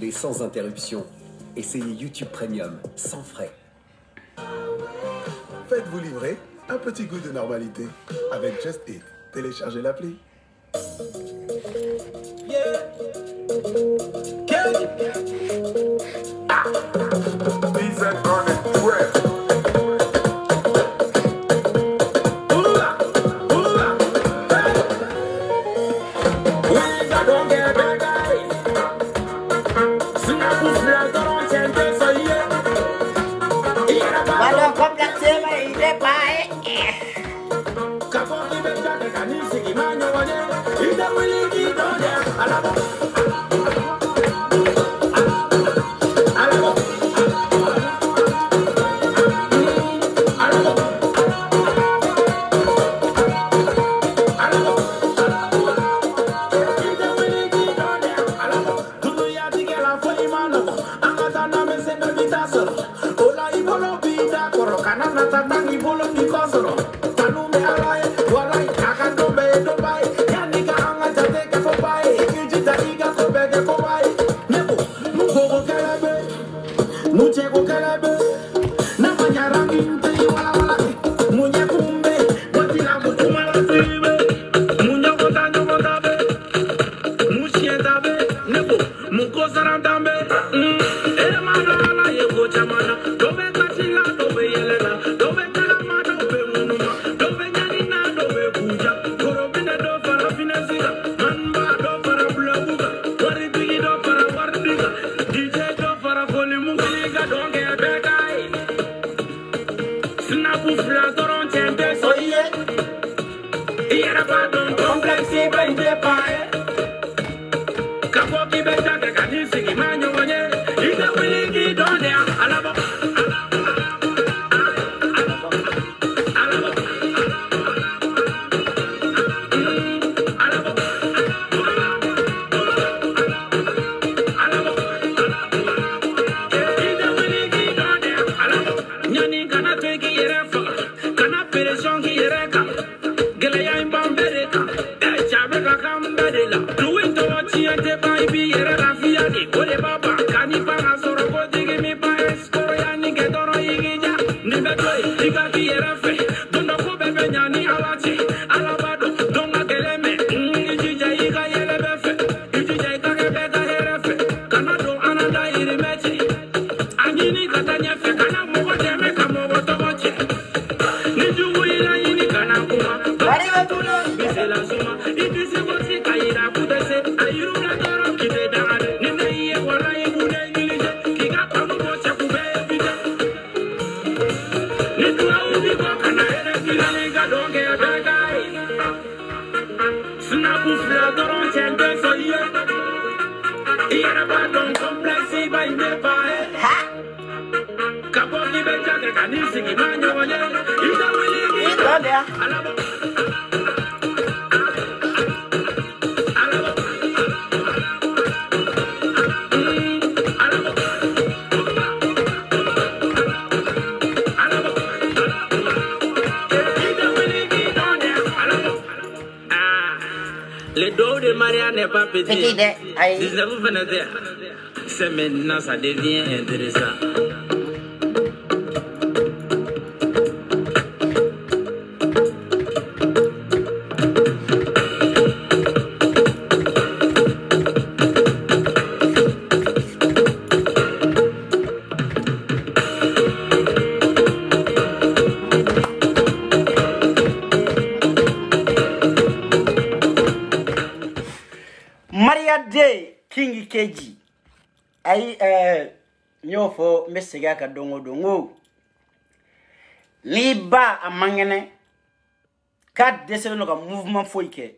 Et sans interruption. Essayez YouTube Premium, sans frais. Faites-vous livrer un petit goût de normalité avec Just Eat. Téléchargez l'appli. Le dos de Maria n'est pas petit. Si vous venez, c'est maintenant ça devient intéressant. King Keji ay nyofo mesega ka dongo dongo liba amangene ka deselo no ka mouvement foike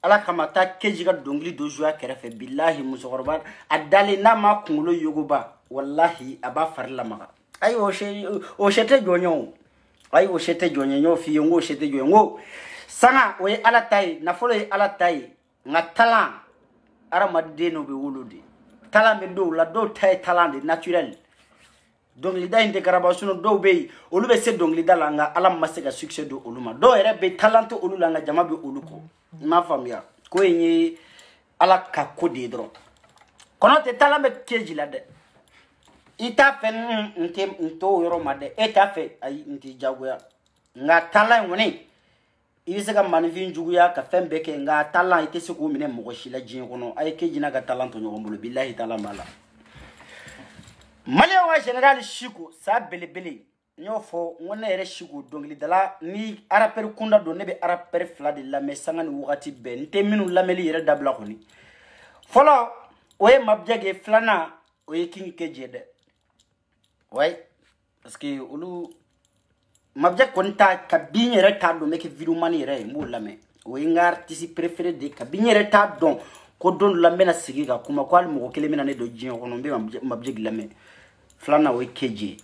ala kamata Keji ka dongli do joa kerefe billahi musokorban adale na ma kungulo yogoba wallahi aba farla maga ay o shete jonyo ay o shete jonyo nyo fi ngo shete jonyo sanga o ala tay na folo ala tay ngatala aramadde no be wolude tala me do la do tay talande naturel donc lida inde karabasuno do be olu be se donc lida langa ala masega succès do oluma do ere be talent olu langa jama be oluko ma famia ko enyi ala ka ko de dro kono te tala me keji la de ita fe nto yoro ma de eta fe ay nti jagoya nga tala ngoni ibise ka manifin juguya ka fembe ke nga tala ite se ko mine mo shila jin kono ay keji na ka tala to nyogo mbulu billahi taala mala mali wa general shiko sa belebele nyofo ngone ere shiko dongli dala ni araper kunda do nebe araper fla de la me sangani wakati be nte minu lameli yere dabla koni folo oye mabjage flana oye king keje de way parce que olu mabjag konta kabine re ta do meke video mani re mo lame oye ngar artiste préféré de kabine re ta don ko don lambe na sigiga kuma ko al mo kele mena ne do jin ko no be mabjag lame flana oye keje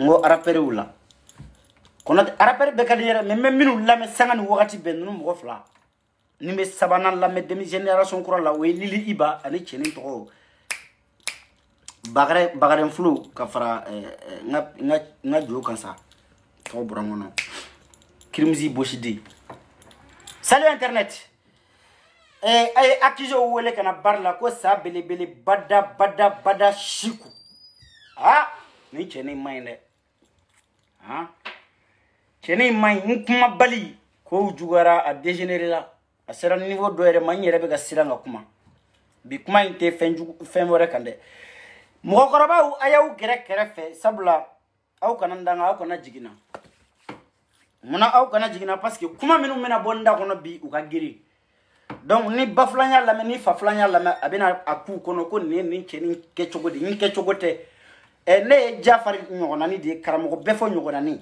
ngo arapere wula kono arapere be kadi yere même minu lame sangani wakati ben no mo fla ni me sabana lame demi génération kura la we lili iba ani cheni to bagare flu ka fara nga jo kansa to brangono krimzi boshidi salut internet ay akijo wele kana barla ko sa bele bada shiku ni cheni maine cheni main kuma bali ko jugara a dégénérer la a sera niveau do ere man yere be ga siranga kuma bi kuma inte fen wore kande mo ko rabaw ayaw kere fe sabla aw kanandanga aw kana jigina muna aw kana jigina parce que kuma minu mena bonda kono bi u ka giri donc ni baflanya la ni faflanya la abina aku kono ko ni cheni ke chogodi ni ke chogote ne jafari nyogona ni de karamo befo nyogona ni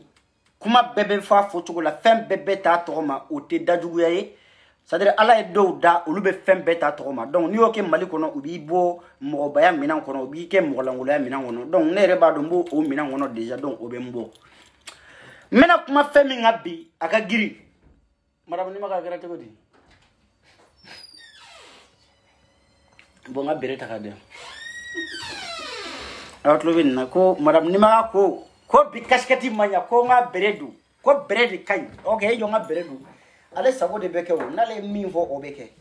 kuma bebe fa fotugo la fem bebe ta toma o te dajugu yaye c'est-à-dire ala e do da olu be fem bebe ta toma donc ni oke mali kono ubi bo mo baya minan kono ubi ke mo langolo ya minan kono donc ne reba do mbo o minan kono déjà donc obe mbo mena kuma femi ngabi aka giri madame ni maka gara tego di bo ngabere takade outlovin na ko madame ni maka ko bi kaskati manya ko nga beredu ko beredi kay okay yo nga beredu ale sabo de beke wo na le mi vo obeke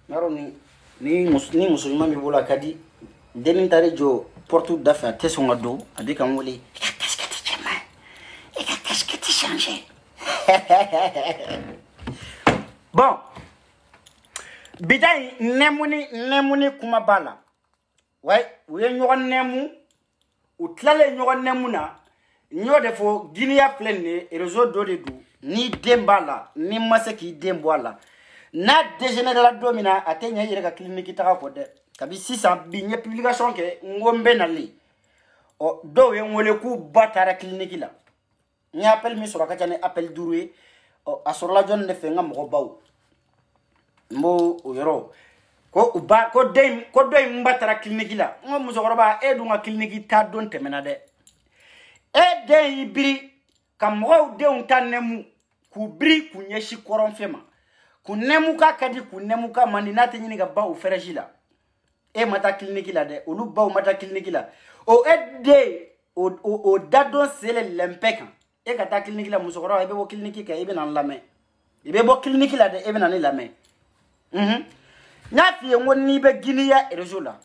maro ni musulman mi bola kadi denin tare jo portu dafa teso ngado ade kan wole kaskati chema e kaskati changer bon bidai nemuni kuma bala way uye nyogon nemu utlale nyogon nemuna nyode fo ginia plenne réseau do de du ni dembala ni maseki demboala na dégénérer la domina atenya yere ka clinique ta ko de kabi 600 bi nye publication ke ngombe na li o do ye ngole ku batara clinique la ni appel mi sura ka tane appel durué o asura jon ne fe ngam ko baw mbo yoro ko uba ko doy mbatara clinique la ngom muso roba e dunga clinique ta don temena de e de ibri kam ro de un tanemu ku bri ku nyeshi koron fema ku nemu ka kadi ku nemu ka mandinate nyini ga ba u ferajila e mata clinique la de olu ba u mata clinique la o e de o dadon sele lempeka e ka ta clinique la muso roba e be bo clinique ka e be nan lame e be bo clinique la de e be nan lame Nyafi ngoni be ginia erejola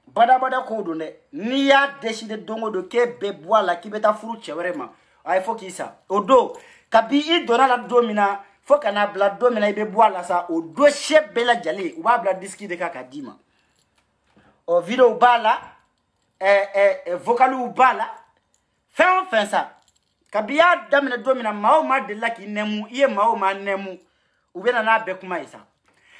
bada ko do ne ni ya décider dongo do ke be boala ki beta furu chewerema ay fo ki sa odo kabi I dona la domina fo kana bla domina be boala sa odo chebe la jali ou ba bla diski de kaka dima o video bala vocalu bala fin ça kabi ya damina domina ma de la ki nemu iye ma nemu ou be na be kuma isa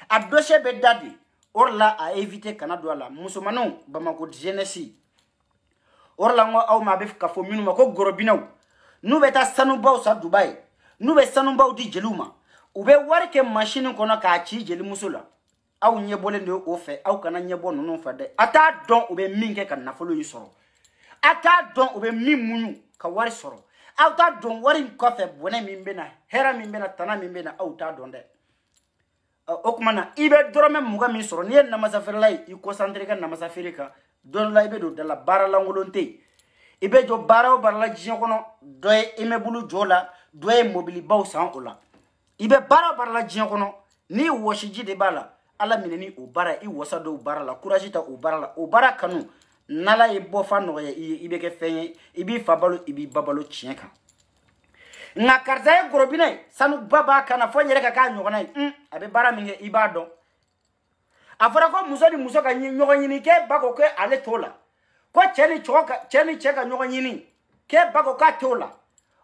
a dossier be dadi orla a éviter kanado la musomanon bamako jeunesse orla ngo aw ma be ka fo minuma ko gorobinaw nu beta sanu baw sa Dubai nu be sanu baw di jeluma ube warke machine kono ka ci jeli musula aw nyebole ndo o fe aw kana nyebo no fa de ata don ube minke kan nafolo yi soro ata don ube mimunu ka wari soro aw ta don wari ko fe bone mimbe na hera mimbe na tana mimbe na aw ta don de okumana ibe dorome muga mi soro ni namasa ferlay I concentré kan namasa ferika don la ibe do dala bara la ngolonte ibe jo bara o bara la jien kono doye imebulu jola doye mobili baw san ola ibe bara la jien kono ni washiji de bala ala mineni o bara I wasa do bara la courage ta o bara la o bara kanu nala e bo fa no ye ibe ke fenye ibi fabalo ibi babalo chienka nga karza gorobine sanu baba kana fo nyere ka nyogona abe bara minge ibado afara ko muso ka nyogo nyini ke bako ke ale tola ko cheni cheka nyogo nyini ke bako ka tola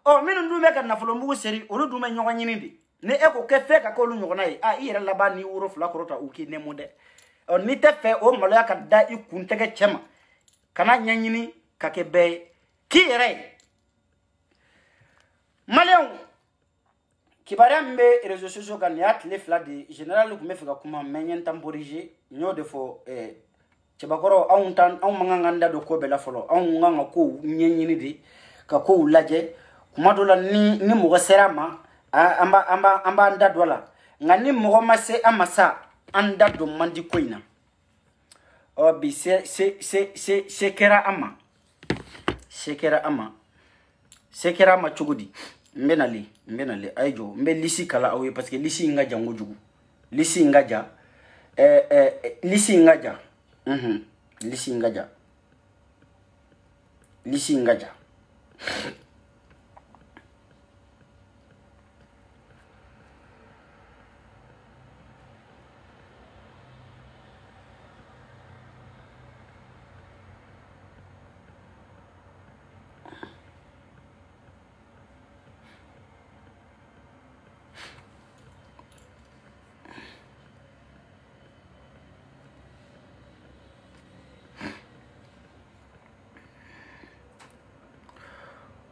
o minu ndume ka nafolo mugu seri olu dume nyogo nyini di ne eko ke fe ka ko lu nyogona yi ire laba ni wuro fula korota uki ne mude o ni te fe o maloya ka da I kuntege chema kana nyanyini ka ke be ki ire Malion kibara mbe réseaux sociaux kan ya tele fla de général ku me fika kuma menyen tamborije nyo de fo tibakoro aw manganga do ko bela folo aw nganga ko nyenyini di ka ko laje kuma dola ni mo serama amba anda dola ngani mo mase amasa anda do mandi koina o bi se kera ama sekera ma chugudi mbenali aijo mbe lisi kala awe parce que lisi ngaja ngojugu lisi ngaja lisi ngaja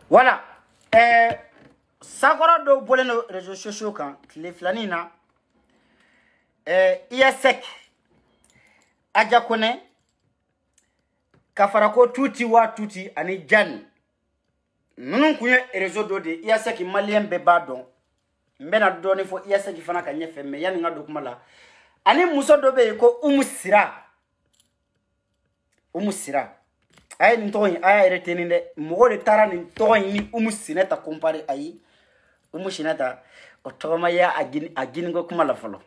Voilà. Sakora do bolé nos réseaux sociaux quand les flanina. ISEC. Aja kone. Kafarako tuti wa tuti ani jan. Nunu kunye réseau do de ISEC malien beba don. Mbena doni fo ISEC fana ka nyefe me yani nga dokumala. Ani muso dobe ko umusira. Ay ni toy ay reteninde mo de tara ni toy ni umusineta compare ay umusineta o toma ya agin go kuma la folo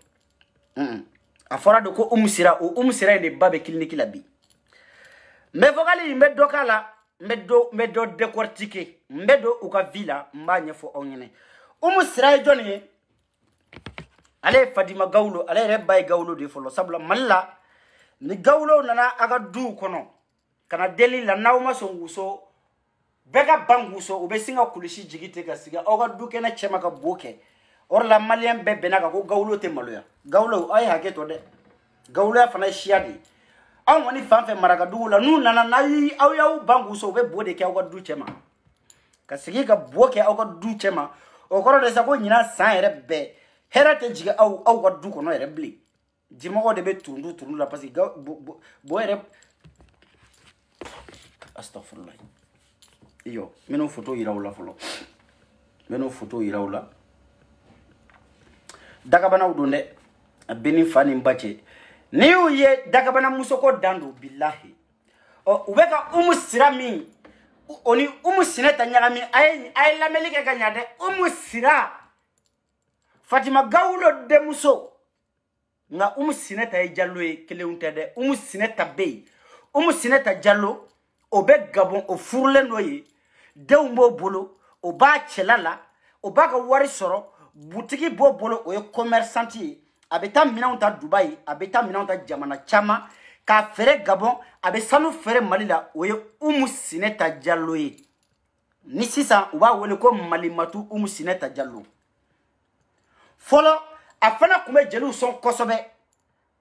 afora do ko umusira ni babe clinique la bi me vogali me dokala me do décortiquer me do uka villa mbanye fo onyene umusira joni ale Fadima Gawlo ale rebay Gawlo de folo sabla malla ni Gawlo nana aga du kono kana deli la nawma songuso bega banguso ube singa kulishi jigite ka siga oga duke na chema ka boke or la malien bebe na ka ko Gawlo te maloya Gawlo ay hake to de Gawlo ya fana shiadi aw woni fanfe maraka dula nu nana nayi aw ya banguso ube bode ke oga du chema ka sigi ka boke oga du chema o koro de sa ko nyina san ere be herate jiga aw ga du ko no ere bli jimo de be tundu la parce que bo ere astaghfirullah iyo meno photo irawla folo dagabana udonde beni fani mbache niu ye dagabana musoko dando billahi o ubeka umusirami oni umusineta nyagami ay lamelike ganyade umusira Fatima Gawlo de muso nga umusineta e jallo e keleunte umusineta be umusineta jallo obe gabon o furle noye deumbo bolo o ba chelala o ba ka wari soro boutique bo bolo o e commerçanti abeta minanta Dubai abeta minanta jamana chama ka fere gabon abe sanu fere malila o e umusineta jallo e ni sisa o ba wole ko malimatu umusineta jallo folo afana kume jelu son kosobe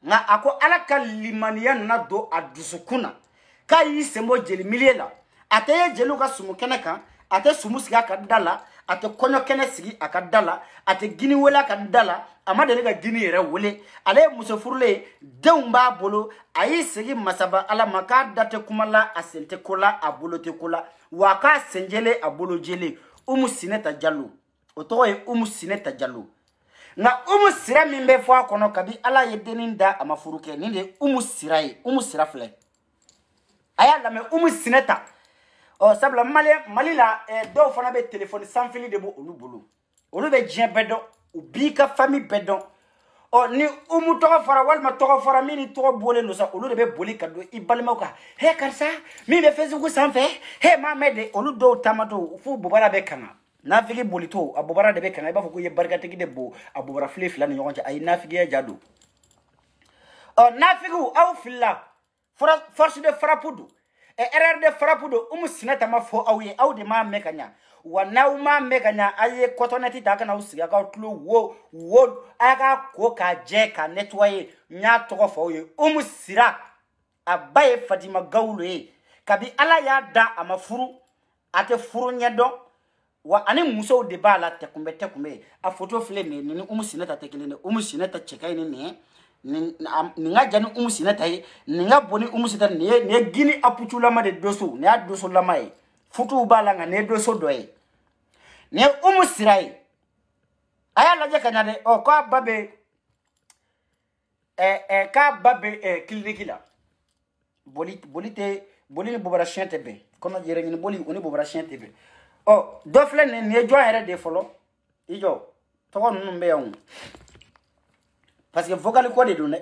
nga ako alaka limaniya na do adusukuna ka yi sembo jeli miliela ate jelu ka sumu kene kan ate sumu siga ka dala ate konyo kene sigi aka dala ate gini wela ka dala amadele ka gini yere wele ale muso furule deumba bolo ayi sigi masaba ala maka date kumala asente kola abolo te kola waka senjele abolo jele umusineta jallo otoye umusineta jallo nga umusira mimbe fo akono kabi ala yedeninda amafuruke ninde umusira fle aya la me umusineta o sabla malila do fona be téléphone sans fili de bo olubulu olu be jien bedo ubika famille bedo o ni umu togo fara walma togo fara mini togo bolen no sa olu de be boli ka do ibalima ka he karsa mi be Facebook sanfɛ he ma mede olu do tamato fu bobara be kana nafigi boli to abobara de be kana ba fo ko ye barka tigi de bo abobara fle fla ni nyonja ay nafigi ya jado o nafigu aw filla force de frappudu e erreur de frappudu sinata ma fo aw ye aw de ma mekanya wa naw ma mekanya aye cotoneti ta kana usiga ka tlo wo aga ko ka je ka nettoyer nya togo fo ye sira abaye Fatima Gawlo ye kabi ala ya da amafuru ate furu nyedo wa ani muso de bala te kumbe a photo fle ni sinata te kelene sinata chekai ni nga jani sinata ye ni nga boni sinata ne gini apuchula ma de doso ne a doso lama ye futu bala nga ne doso doye ne sirai aya laje kanyade o ko babe ka babe klinikila boli ni bobara chien tebe kono jere ni boli oni bobara chien tebe o do fle ne jo ere de folo ijo to ko nnu be yon parce que vocal ko de do ne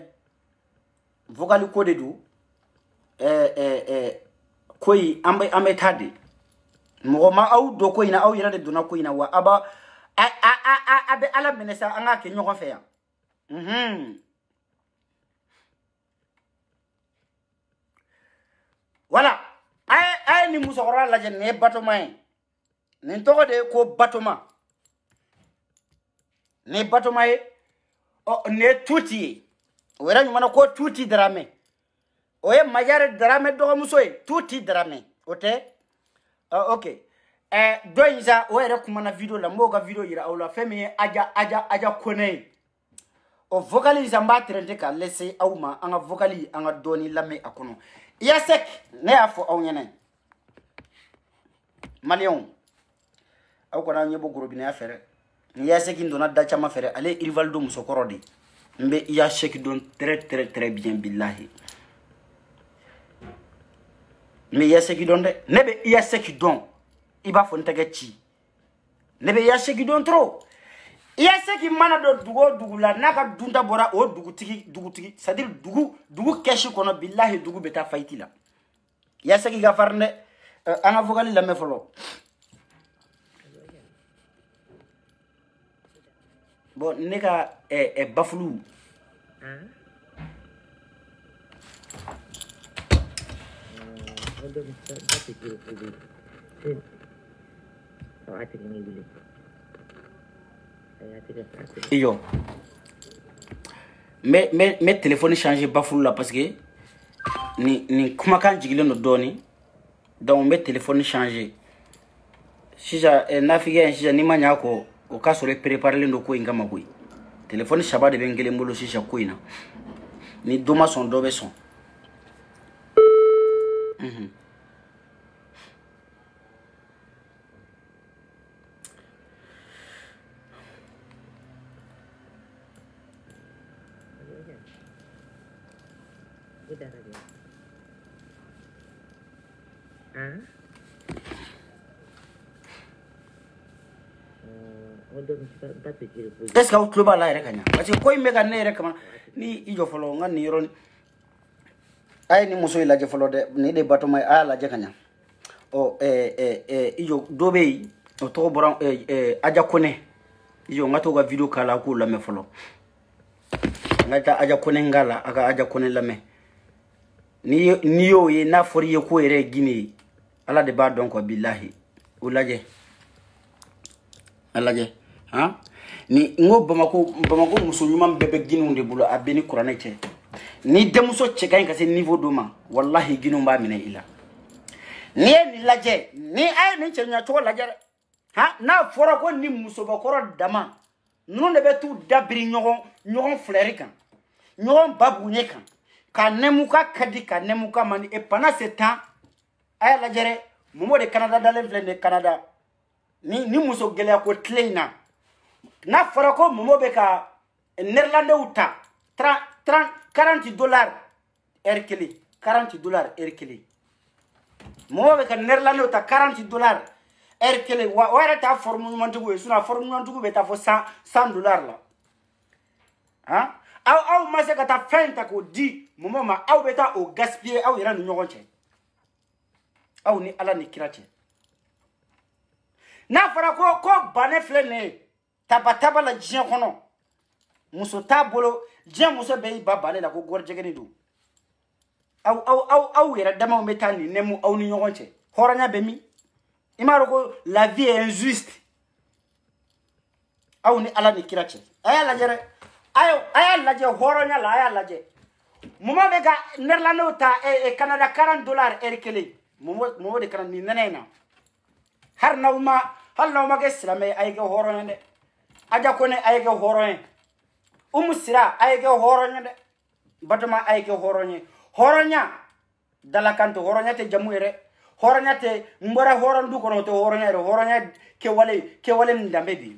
vocal ko de do koy ambe tade mo ma aw do koy na aw yira de do na koy na wa aba abe ala menesa anga ke nyoko fe ya voilà ay ni musokora la je ne batoma ni to de ko batoma ne batoma o ne tuti wera nyuma ko tuti drame o ye majare drame do musoy tuti drame ote okay doinza o era kuma na video la moga video yira awla femi aja kone o vocalize mba trente ka laisser awma anga vocali anga doni lame akono yasek ne afo awnyene malion aw ko na nyebo groupe ne afere yasek indona dacha ma fere ale Rivaldo musokorodi mbe yasek don très bien billahi me yasek don de nebe yasek don iba fo ntege chi nebe yasek don trop yasek mana do dugu la naka dunta bora o dugu tigi c'est-à-dire dugu keshi kono billahi dugu beta fayti la yasek ga farne anga vogali la me folo bon neka bafulu iyo mais téléphone changer bafulu la parce que ni kuma kan jigile no doni donc mes téléphone changer sija naviguer sija ni manya ko o ka sore préparer ndo ko ingama ko téléphone shaba de bengele mbolo sija ko ina ni doma son dobe son est-ce que vous trouvez là rekanya parce que koy mega ne rekama ni ijo folo ngani yoroni ay ni muso ilaje folo de ni de bato may ala jakanya o ijo dobe o to boran aja kone ijo ngato ga video kala ko la me folo ngata aja kone ngala aga aja kone la me ni yo ye na fori ye ko ere gini ala de ba donc billahi ulaje alaje ha ni ngo bamako muso nyuma bebe ginu de bulo abeni qur'an ete ni demuso cheka nka se niveau doma wallahi ginu ba mine ila ni laje ni ay ni chenya to laje ha na fora ko ni muso bakoro dama non de betu dabri nyogon fleri kan nyogon babu nye kan ka nemuka kadi ka nemuka mani e pana setan ay lajere momo de Canada dalen vle de Canada ni muso gele ko tleina na fara ko momo be ka Néerlandais uta 40 dollars erkeli 40 dollars erkeli momo be ka Néerlandais uta 40 dollars erkeli wa ta formu mantugo suna formu mantugo be ta fo 100 dollars la hein aw ma se ka ta fin ta ko di moment ma aw beta au gaspiller aw ira ni ɲɔgɔn cɛ aw ni ala ni kira cɛ n'a fɔra ko bane filɛ nin ye taba la diɲɛ kɔnɔ muso t'a bolo diɲɛ muso bɛɛ y'i ba bane la ko gɔrijɛgɛni don aw yɛrɛ damaw bɛ taa nin nɛmu aw ni ɲɔgɔn cɛ hɔrɔnya bɛ min i m'a dɔn ko la vie est injuste aw ni ala ni kira cɛ a y'a lajɛ dɛ a y'a lajɛ hɔrɔnya la a y'a lajɛ mɔmɔ bɛ ka nɛrɛlandew ta Canada $40 heure kelen mɔmɔ de kana nin nɛnɛ in na hali n'aw ma kɛ silamɛ ye a ye kɛ hɔrɔn ye dɛ Aja Kone a ye kɛ hɔrɔn ye Umu Sira a ye kɛ hɔrɔn ye dɛ Batoma a ye kɛ hɔrɔn ye hɔrɔnya dalakanto hɔrɔnya tɛ jamu ye dɛ hɔrɔnya tɛ n bɔra hɔrɔn du kɔnɔ o tɛ hɔrɔnya ye dɛ hɔrɔnya kɛwale nin danbe bi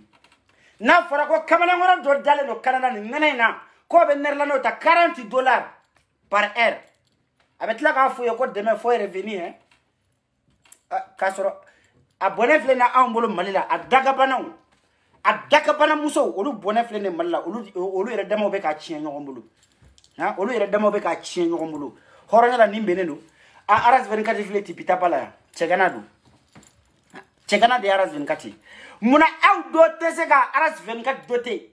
n'a fɔra ko kamalenkɔrɔ dɔ dalen don Canada nin nɛnɛ in na k'o bɛ nɛrɛlandew ta $40 par heure a bɛ tila k'a f'u ye ko dɛmɛ faut revenir hein k'a sɔrɔ a bɔnɛ filɛ na anw bolo Mali la a dagabanaw a dakabana musow olu bɔnɛ filɛ nin Mali la olu yɛrɛ damaw bɛ k'a tiɲɛ ɲɔgɔn bolo hein olu yɛrɛ damaw bɛ k'a tiɲɛ ɲɔgɔn bolo hɔrɔnya la nin bɛnnen don a Aras 24 filɛ ti pitapa la yan cɛgana don cɛgana de Aras 24 munna aw dɔ tɛ se ka Aras 24 doter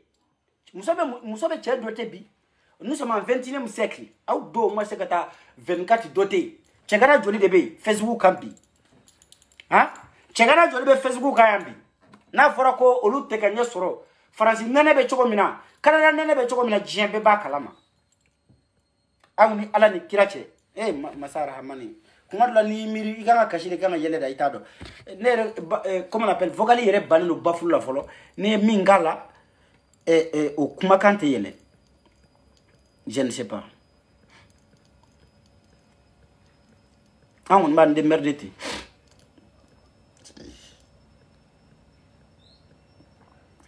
muso bɛ cɛ doter bi nous sommes en 21e siècle aw dɔw ma se ka taa 24 doter cɛgana joli de bɛ yen Facebook kan bi hein cɛgana joli bɛ Facebook kan yan bi n'a fɔra ko olu tɛ ka ɲɛ sɔrɔ Faransi nɛnɛ bɛ cogo min na Canada nɛnɛ bɛ cogo min na diɲɛ bɛɛ b'a kalama aw ni ala ni kira cɛ masa rahamani kuma dɔ la n'i miiri i kan ka kasi de kan ka yɛlɛ da i t'a dɔn ne yɛrɛ comment on appelle vocal yɛrɛ bannen don bafulu la fɔlɔ n'i ye min k'a la o kumakan tɛ yɛlɛ je ne sais pas an kɔni b'an démerder ten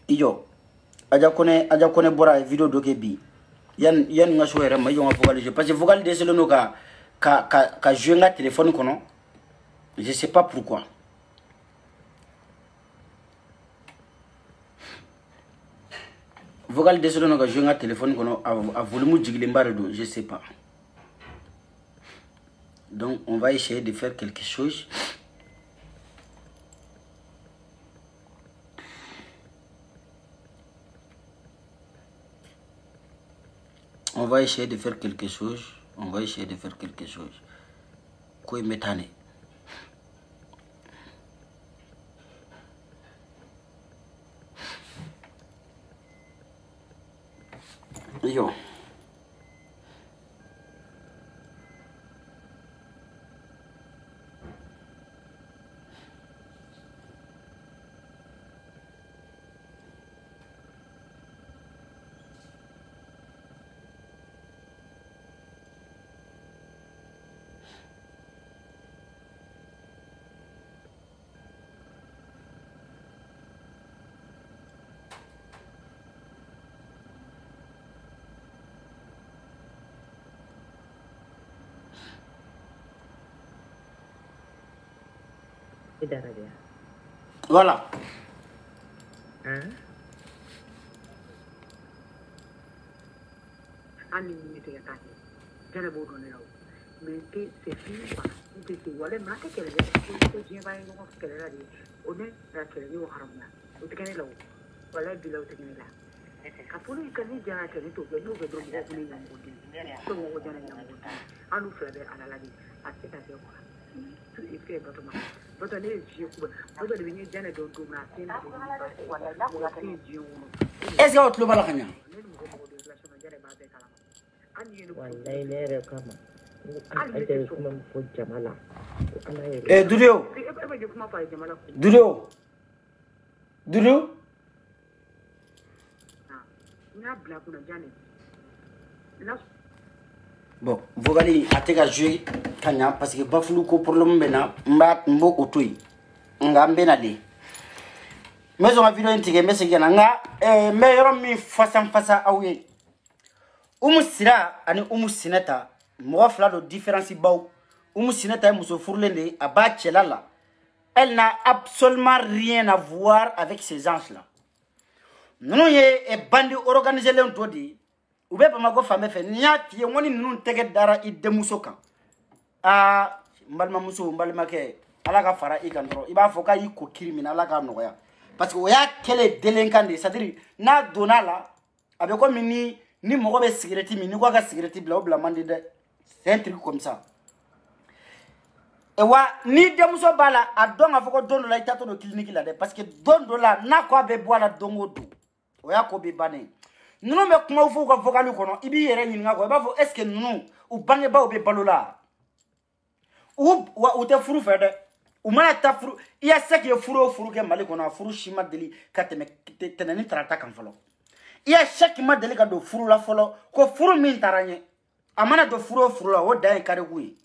i jɔ Aja Kone bɔra video dɔ kɛ bi yan n ka so yɛrɛ ma i jɔ n ka vocal jouer parce que vocal dɛsɛlen don ka jouer n ka téléphone kɔnɔ je sais pas pourquoi vocal dɛsɛlen don ka jouer n ka téléphone kɔnɔ a volume jigilenba de don je sais pas donc on va essayer de faire quelque chose. On va essayer de faire quelque chose. Quoi m'étonne? Yo. Voilà. Hein? Ani ni te yata. Jana bodo ne lawo. Mais c'est fini quoi. Tu sais wala ma te kele ko je ba ngo kele la di. One da kele ni haram na. O te kele lawo. Wala bi lawo te kele la. Ka pulu ka ni jana kele to be no be do ko ni ngo di. To ngo jana ngo. Anu fere ala la di. Ate ta se ko. Tu ife bato ma. Bato ne ji ko. Bato de ni jana do do na tin. Wala la ko ta ji wo. Est-ce que tu vas la kanya? Wallahi ne re kama. Ate kuma fo jamala. Durio. Bon, vogali a te ka jouer kanya parce que bafulu ko problème bena mbo otoi nga mbena de mezo ma video intige message na nga me yoro mi fasa awye Umu Sira ani Umu Sineta mo fla do différence baw Umu Sineta muso furlende aba chelala elle n'a absolument rien à voir avec ces gens là non ye e bandi organiser len todi u bɛ Bamako fan bɛɛ fɛ n'i y'a f'i ye n ko ni ninnu tɛgɛ dara i denmuso kan n balimamuso n balimakɛ ala ka fara i kan dɔrɔn i b'a fɔ k'a y'i ko kiri min na ala k'a nɔgɔya parce que o y'a kɛlen delen kan de c'est à dire n'a donna la a bɛ komi ni mɔgɔ bɛ cigarette min ni ko a ka cigarette bila o bila man di dɛ c'est un truc comme ça wa ni denmuso b'a la a dɔn k'a fɔ ko don dɔ la i taatɔ don clinique la dɛ parce que don dɔ la n'a ko a bɛ bɔ a la don o don o y'a ko bɛ bannen ninnu bɛ kumaw fɔ u ka vocal kɔnɔ i b'i yɛrɛ ɲininka quoi i b'a fɔ est ce que ninnu u bangebaaw bɛ balo la u tɛ furu fɛ dɛ u mana taa furu i y'a se k'i ye furu o furu kɛ Mali kɔnɔ a furu si ma deli ka tɛmɛ ni tarata kan fɔlɔ i y'a se k'i ma deli ka don furu la fɔlɔ ko furu min taara ɲɛ a mana don furu o furu la o dan ye kariku ye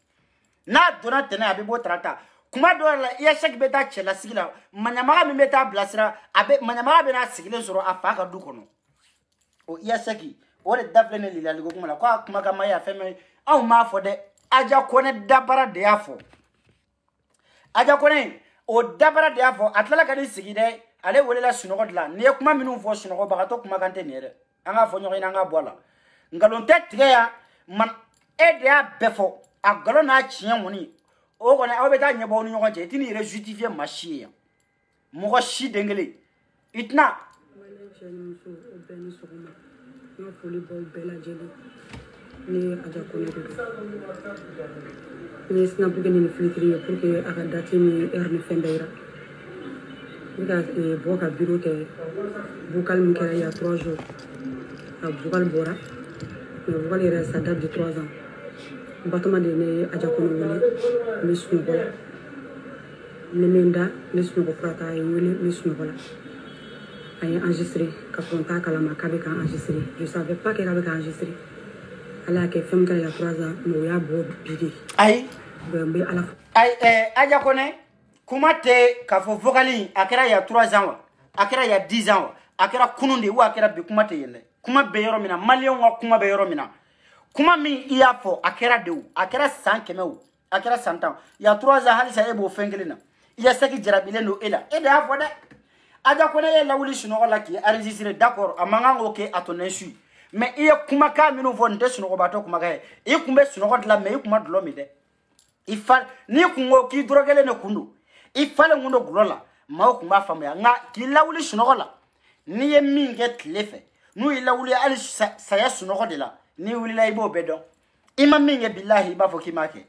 n'a donna tɛnɛ a bɛ bɔ tarata kuma dɔw la i y'a se k'i bɛ taa cɛlasigi la maɲamaga min bɛ taa bilasira maɲamaga bɛ n'a sigilen sɔrɔ a fa ka du kɔnɔ o i y'a se k'i o de dafilɛ ne lilaliko kuma la ko a kumakan ma ye a fɛn mɛ anw m'a fɔ dɛ Aja Kone dabara de y'a fɔ Aja Kone o dabara de y'a fɔ a tilala ka ni sigi dɛ ale welela sunɔgɔ dilan n'i ye kuma minnu fɔ sunɔgɔbagatɔ kumakan tɛ nin ye dɛ an k'a fɔ ɲɔgɔn ɲɛna an k'a bɔ a la nkalon tɛ tigɛ ya e de y'a bɛɛ fɔ a nkalon n'a tiɲɛ kɔni o kɔni aw bɛ taa ɲɛbɔ aw ni ɲɔgɔn cɛ i tɛ n'i yɛrɛ justifier maa si ye yan mɔgɔ si den kelen i tɛna. ni Aja Kone de ni snap ke ni filtrer pour que aka date ni heure ni fin d'ailleurs ni ka bo ka bureau ke vocal mi kera ya 3 jours a vocal bora le vocal il reste à date de 3 ans battement de ne Aja Kone wele ni sunu bola ne menda ni sunu frata ay wele ni sunu bola ay enregistré ka contact kala ma ka be ka enregistré je savais pas qu'elle avait enregistré ala ke fem kala ya 3 ans no ya bo bidi ay be ala ay Aja Kone kuma tɛ k'a fɔ vocal a kɛra ya 3 ans wa a kɛra ya 10 ans wa a kɛra kunun de wa a kɛra bi kuma tɛ yen dɛ kuma bɛ yɔrɔ min na maliyɛnw ka kuma bɛ yɔrɔ min na kuma min i y'a fɔ a kɛra de o a kɛra san 100 o a kɛra san 10 ya 3 ans halisa e b'o fɛn kelen na i ya seki jarabilen don e la e de y'a fɔ dɛ Aja Kone ye lawuli sunɔgɔ la k'i enregistré d'accord a man kan k'o kɛ à ton insu mais i ye kumakan minnu fɔ nin tɛ sunɔgɔbatɔ kumakan ye i kun bɛ sunɔgɔ dilan mais i kun ma dulɔ min dɛ i fa n'i kun ko k'i dɔrɔgɛlen de kun don i falen kun don gulɔ la maaw kun b'a faamuya nka k'i lawuli sunɔgɔ la n'i ye min kɛ tile fɛ n'u y'i lawuli hali saya sunɔgɔ de la n'i wulila i b'o bɛɛ dɔn i ma min kɛ bilahi i b'a fɔ k'i m'a kɛ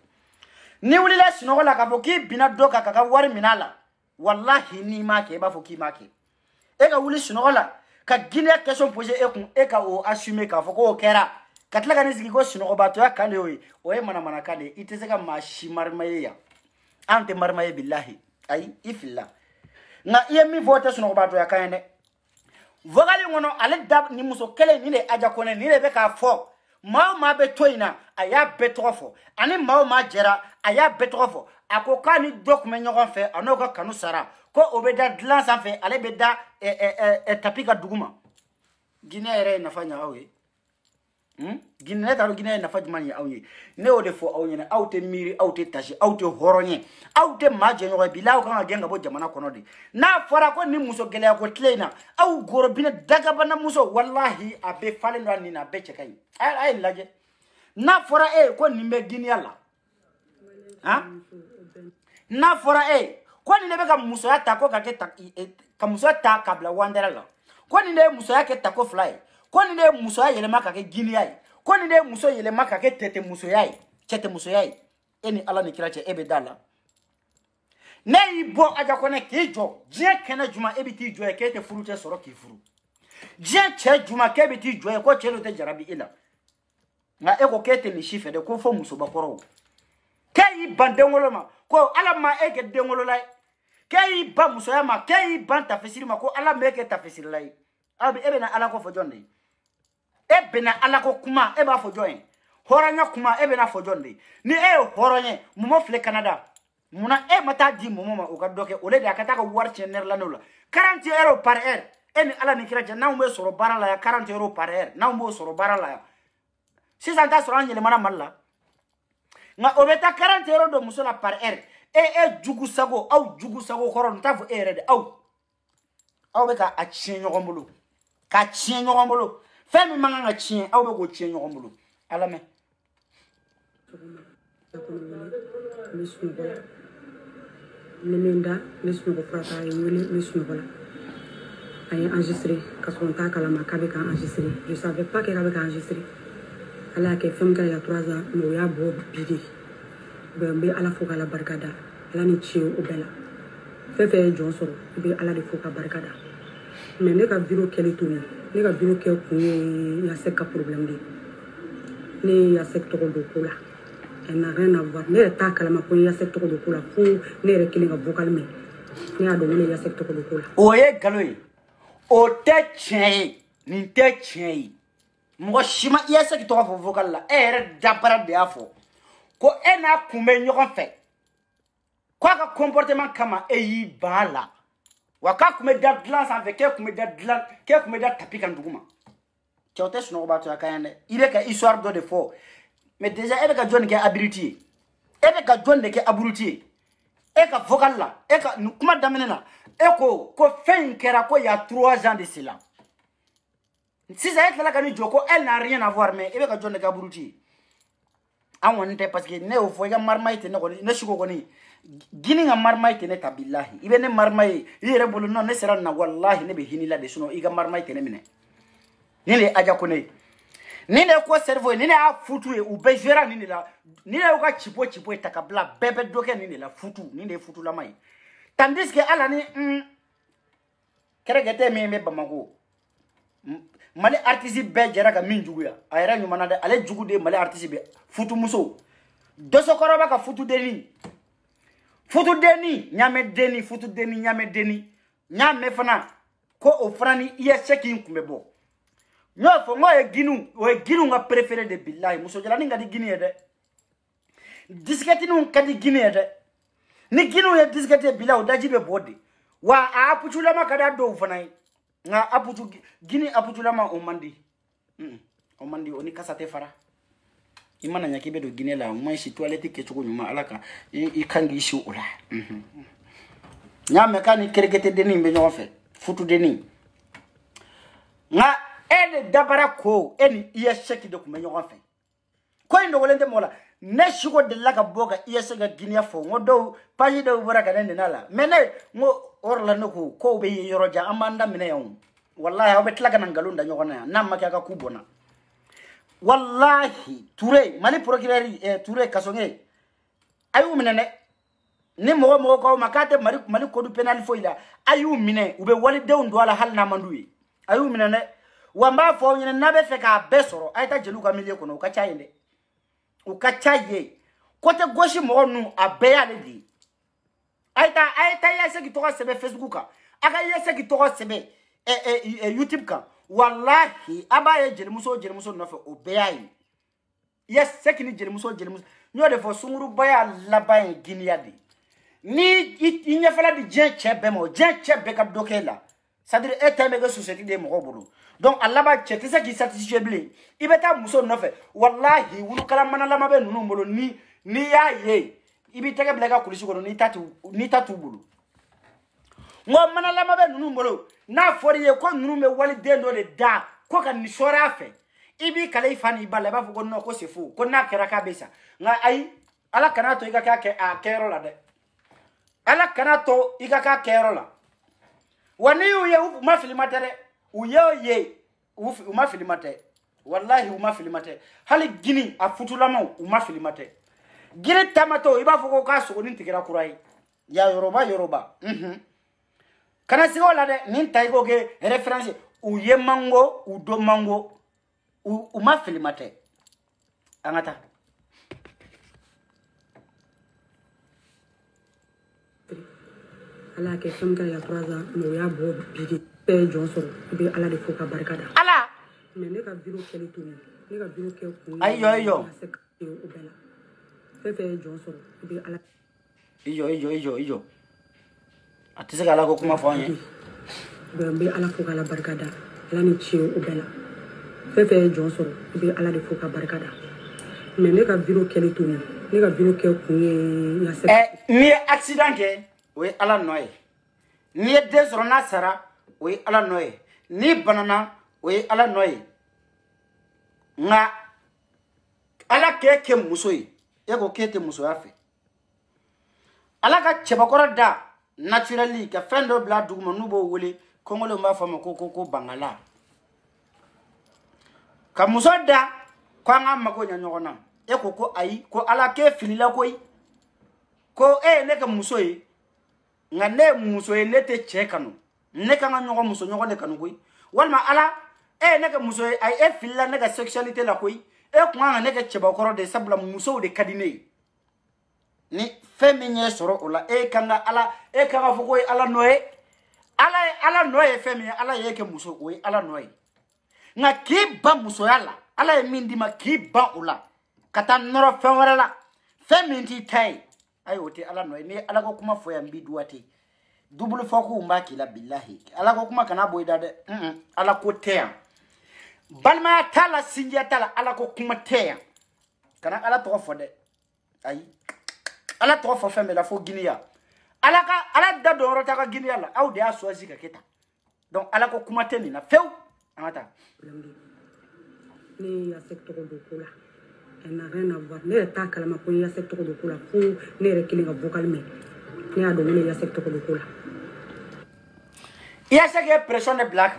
n'i wulila sunɔgɔ la k'a fɔ k'i binna dɔ kan k'a ka wari minɛ a la wallahi n'i m'a kɛ i b'a fɔ k'i m'a kɛ e ka wuli sunɔgɔ la ka Guinée question poser e kun e ka o assumer k'a fɔ ko o kɛra ka tila ka ni sigi ko sunɔgɔbatɔya kan de o ye manamanakan de i tɛ se ka maa si marimaye yan an tɛ marimaye bilahi ayi i filila nka i ye min fɔ o tɛ sunɔgɔbatɔya kan ye dɛ vocal in kɔnɔ ale da ni muso kelen ni de Aja Kone ni de bɛ k'a fɔ maa o maa bɛ to in na a y'a bɛɛ tɔgɔ fɔ ani maa o maa jɛra a y'a bɛɛ tɔgɔ fɔ a ko k'a ni dɔ tun bɛ ɲɔgɔn fɛ a n'o ka kanu sara ko o bɛ da dilan sanfɛ ale bɛ da tapi ka dugu ma Guinée yɛrɛ ye nafa ɲɛ aw ye Guinée ne t'a dɔn Guinée ye nafa jumɛn ye aw ye ne y'o de fɔ aw ɲɛna aw tɛ miiri aw tɛ tasi aw tɛ hɔrɔn ye aw tɛ maa jɛɲɔgɔn ye bilahi aw kan ka gɛn ka bɔ jamana kɔnɔ de n'a fɔra ko ni muso gɛlɛya ko tile in na aw gorobinɛ dagabana muso wallahi a bɛ falen don a nin na a bɛɛ cɛ ka ɲi a ye lajɛ n'a fɔra e ko nin bɛ Guinée la n'a fɔra e ko nin de bɛ ka musoya ta ko ka kɛ ka musoya ta ka bila wandɛrɛ la ko nin de ye musoya kɛ tako 2 ye ko nin de ye musoya yɛlɛma ka kɛ Guinea ye ko nin de ye muso yɛlɛma ka kɛ tɛtɛ musoya ye cɛtɛ musoya ye e ni Ala ni kira cɛ e bɛ da la ne y'i bɔ Aja Kone k'i jɔ diɲɛ kɛnɛ juma e bɛ t'i jɔ ye k'e tɛ furu tɛ sɔrɔ k'i furu diɲɛ cɛ juma k'e bɛ t'i jɔ ye ko cɛ dɔ tɛ jarabi e la nka e ko k'e tɛ nin si fɛ dɛ ko fɔ musobakɔrɔw k'e y'i ban denwolo ma ko Ala ma e kɛ denwolo la ye k'e y'i ban musoya ma k'e y'i ban tafisiri ma ko Ala ma e kɛ tafisiri la ye e bɛ na Ala ko fɔ jɔn de ye e bɛ na Ala ko kuma e b'a fɔ jɔn ye hɔrɔnya kuma e bɛ na fɔ jɔn de ye ni e ye hɔrɔn ye mɔmɔ filɛ Canada munna e ma taa di mɔmɔ ma o ka dɔ kɛ o le de a ka taa ka wari tiɲɛ nɛrɛ la n'o la 40 euros par heure e ni Ala ni kira cɛ n'anw bɛ sɔrɔ baara la yan 40 euros par heure n'anw b'o sɔrɔ baara la yan sisan t'a sɔrɔ an yɛlɛmana Mali la nka o bɛ taa 40 euros don muso la par heure e jugu sago aw jugu sago kɔrɔ n t'a fɔ e yɛrɛ de aw bɛ ka a tiɲɛ ɲɔgɔn bolo k'a tiɲɛ ɲɔgɔn bolo fɛn min man kan ka tiɲɛ aw bɛ k'o tiɲɛ ɲɔgɔn bolo ala mɛn Nemenda, Mesmo Prata, et Mesmo voilà. Elle est enregistrée, parce qu'on t'a calmé, qu'avec enregistré. Je ne savais pas qu'elle avait enregistré. Elle a fait femme qui a 3 ans, mais il y a beau bidi. Ben, à la fois à la barcada, elle a ni tio au bella. Fait Johnson, ben à la fois à barcada. Mais n'est qu'à bureau qu'elle est tournée, n'est qu'à bureau qu'elle y a 5 problèmes. N'est y a 5 de cola. Elle n'a rien à voir. Ne ta kalama ko ya secteur de cola fo ne re killing a vocal me ne a do ne ya secteur de cola oye galoy o te chei ni te chei mo shima ya secteur of vocal la ere dabara de afo ko ena kume nyogon fe ko ka comportement kama e yi bala waka kume da glance avec ke kume da glance ke kume da tapika nduguma chote suno ba to akayande ile ka histoire de fo mais déjà elle ka jonne ke ability elle ka jonne ke ability e ka vocal là e ka kuma damena e ko fin kera ko il y a 3 ans de cela si ça est là ka ni joko elle n'a rien à voir mais elle ka jonne ke ability an wonte parce que ne o fo ga marmaite ne ko ne shugo ko ni gini nga marmaite ne tabillahi ibe ne marmai yere bolu non ne sera na wallahi ne be hinila de suno iga marmaite ne mine ne le aja ko ne nine ko cerveau nine a futu e u bejera nine la nine o ka chipo takabla bebe doke nine la futu nine futu la mai tandis que ala ni keregete me bamago mali artiste be jera ka min juguya ayra nyumana de ale jugu de mali artiste be futu muso doso koroba ka futu deni nyame deni futu deni nyame fana ko o frani iya checking kumebo no fo mo e ginu nga préféré de billahi muso jala ni ngadi gini ede disketi nu kadi gini ede ni ginu ye disketi billahi daji be bodi wa apuchula makada do fanai nga apuchu gini apuchula ma omandi omandi oni kasate fara imana nyaki be do gini la mo shi toilette ke chugo nyuma alaka I kangi shi ola nya mekani kerekete deni be nyofe futu deni nga ene dabara ko eni iya sheki de kuma nyogon fe ko ndo wolende mola ne shugo de la ka boga iya shega ginia fo ngodo paji de bora ka nende nala mene ngo orla noko ko be yoroja amanda mine yon wallahi obe tlaga nangalunda nyogona na maka ka kubona wallahi Touré mali procureur Touré kasonge ayu minene ni mo ko makate mali kodu penal fo ila ayu mine ube wali de ndo ala hal na manduyi ayu minene wamba fo nyina nabe fe ka besoro ayta jelu ka milie kono ka chayende u ka chaye kote goshi mo nu abeya le di ayta yese ki to sebe Facebook aka yese ki to sebe YouTube ka wallahi abaye jelu muso no fe obeya yi yese ki ni jelu muso nyo de fo sunguru baya laban ginia di ni inya fala di jenche be ka dokela c'est-à-dire eteme société de mo bolo donc Allah ba chete ça qui satisfait blé ibeta muso no fe wallahi wulu kala manala mabe nunu mbolo ni ya ye ibitege blega kulisi ko ni tatu bulu ngo manala mabe nunu mbolo na fori ye ko nunu me wali dendo de da ko kan ni sora fe ibi kala ifani bala ba fuko no ko sefu ko na kera ka besa nga ai ala kana to iga ka ke a kero la de ala kana to iga ka kero la wani uye uma filimatere uye uma filimate wallahi uma filimate hali gini afutulama uma filimate gini tamato iba foko ka so ni tikira kurai ya yoruba kana sigo la de nin taigo ke reference uye mango udo mango uma filimate angata ala ke femme qui a 3 ans no ya bo bigi pe Johnson be ala de foka barkada ala mais ne ka bureau kele to ne ka bureau ke ko ayo fe Johnson be ala iyo atise gala ko kuma fanye be ala foka la barkada ala ni chi o bela fe Johnson be ala de foka barkada mais ne ka bureau kele to ne ka bureau ke ko ya se ni accident ke oui ala noye ni desrona sara oui ala noye ni banana oui ala noye nga ala ke muso yi e ko ke te muso ya fe ala ka chebakora da naturally ka fendo bla duguma nubo wole kongole mba fama ko bangala ka muso da kwa nga mako nya nyogona e ko ayi ko ala ke filila koy ko ne ka muso yi nga ne muso yi ne te chekano ne ka nga nyogo muso nyogo ne kanu koy walma ala ne ka muso yi ay filila ne ka sexualité la koy ko nga ne ka chebakora de sabla muso de kadine ni feminye soro ola kanga ala kanga foko ala noe ala noe feminye ala yeke muso o ala noe nga ki ba muso yala ala mindi ma ki ba ola kata noro fenwara la feminti tai ay ote ala noe ni ala ko kuma fo ya mbiduate double foko umba kila billahi ala ko kuma kana boyda de ala ko teya balma tala sinja tala ala ko kuma teya kana ala to fo de ay ala to fo femme la fo guinéa ala da do rota ka guinéa la aw de a choisi ka keta donc ala ko kuma teni na few amata ni ya secteur de kula elle n'a rien à voir ne ta kalama ko ya secteur de kula fu ne re kilinga vocal me ni a do ne ya secteur de kula ya sege pression de black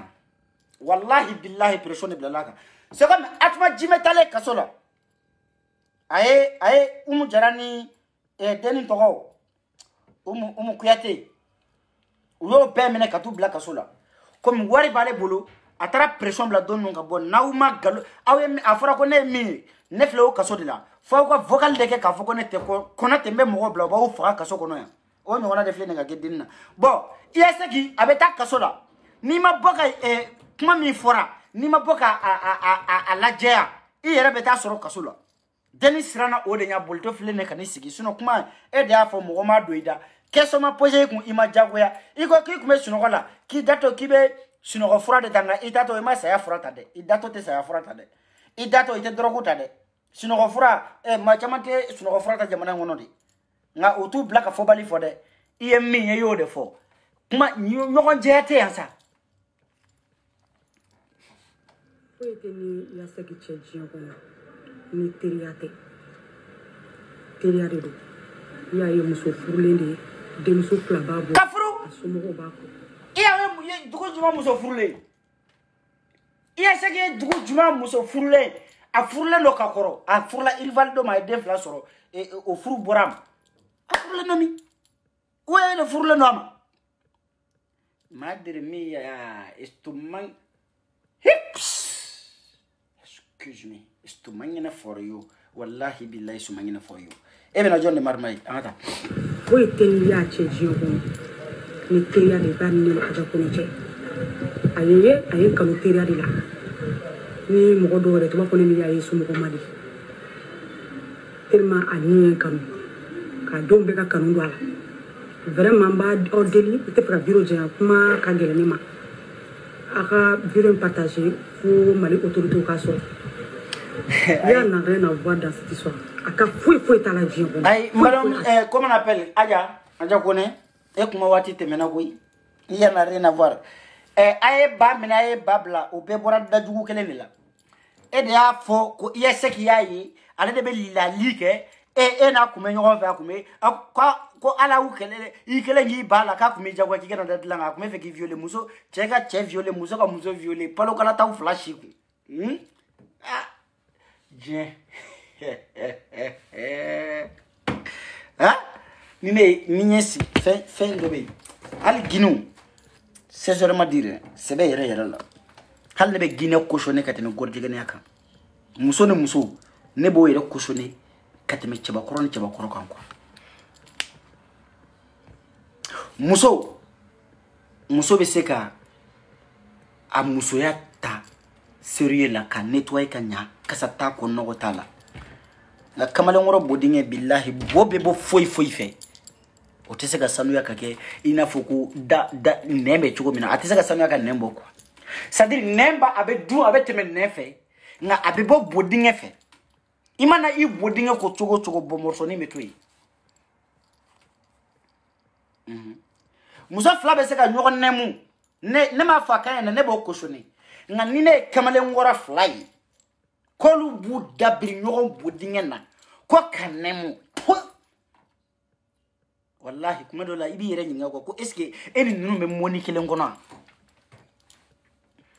wallahi billahi pression de black c'est comme atma jimetale kasola aye jarani deni togo kuyate uyo be mene katu bla kasola comme wari bale bolo atara pression bla don nonga bon nauma galo awe afara ko ne mi ne flo kaso de la fo ko vocal de ke ka fo ko ne te ko kona te me mo bla ba o fara kaso ko no ya o mi wona de fle ne ga gedinna bon yeseki abeta kasola ni ma boka kuma mi fora ni ma boka a lajea yere beta soro kasola deni sirana o de nya bolto fle ne kan sigi suno kuma de afo mo ma doida keso ma poje ku ima jagoya iko ki kuma suno kola ki dato kibe suno ko fura de tanga itato ma saya fura tade idato te saya fura tade idato ite drogu tade suno ko fura ma chamate suno ko fura ta jamana ngono de nga otu black fo bali fo de iye mi ye yo de fo kuma nyogon jete yansa fo ete ni ya seki cheji ngono ni teriate do ya ye muso furulende de muso fla babo kafuru asumo bako iya we dugo juma muso furule iya sege dugo juma muso furule a furule no kakoro a furula ilvaldo ma de fla soro o furu boram a furule no mi we le furule no ama madre mia estomac hips excuse me estumangina for you wallahi billahi sumangina for you na jonne marmay amata boy ten ya cheji ko ni teria de banni aja ko ni che aye kanu teria de la ni mo do re to ko ni ya yesu mo ko madi tellement ani kanu ka dombe ka kanu do ala vraiment ba o deli te pra bureau je kuma ka gele ni ma aka bureau partager pour mali autorité ka so ya n'a rien à voir dans cette histoire aka fouet ta la vie ay madame comment on appelle aja kone kuma wati temena koy ya n'a rien à voir ay ba mina ay babla o be bora da jugu kelen la de ya fo ko yeseki yayi ale de be lila like na kuma nyogo fa kuma ko ala u kele I kele ngi bala ka kuma jagwa ki kana da langa kuma fe ki violer muso cheka che violer muso ka muso violer palo kala ta flash ku Bien. Ninyesi fin de be. Al ginu. C'est vraiment dire, c'est be yere la. Hal ne be gine koshone katene gordige ne aka. Muso ne muso ne bo yere koshone kateme cheba koro kanko. Muso be seka a muso ya ta sérieux la ka nettoyer ka nya kasata ko nogo tala la kamale ngoro bodinge billahi bobe bo foi fe o tese ka sanu ya kake ina foku da nembe chuko mina atese ka sanu ya ka nembo kwa c'est-à-dire nemba abe teme nefe nga abe bo bodinge fe imana I bodinge ko chugo bo morsoni metui muso fla be se ka nyogo nemu ne ma fa kan ne bo koshoni nga nine kamale ngora fly kolu bu dabiri ɲɔgɔn bo dingɛ na ko ka nɛmu wallahi kuma dɔ la i b'i yɛrɛ ɲininka ko est ce que e ni ninnu bɛ mɔni kelen kɔnɔ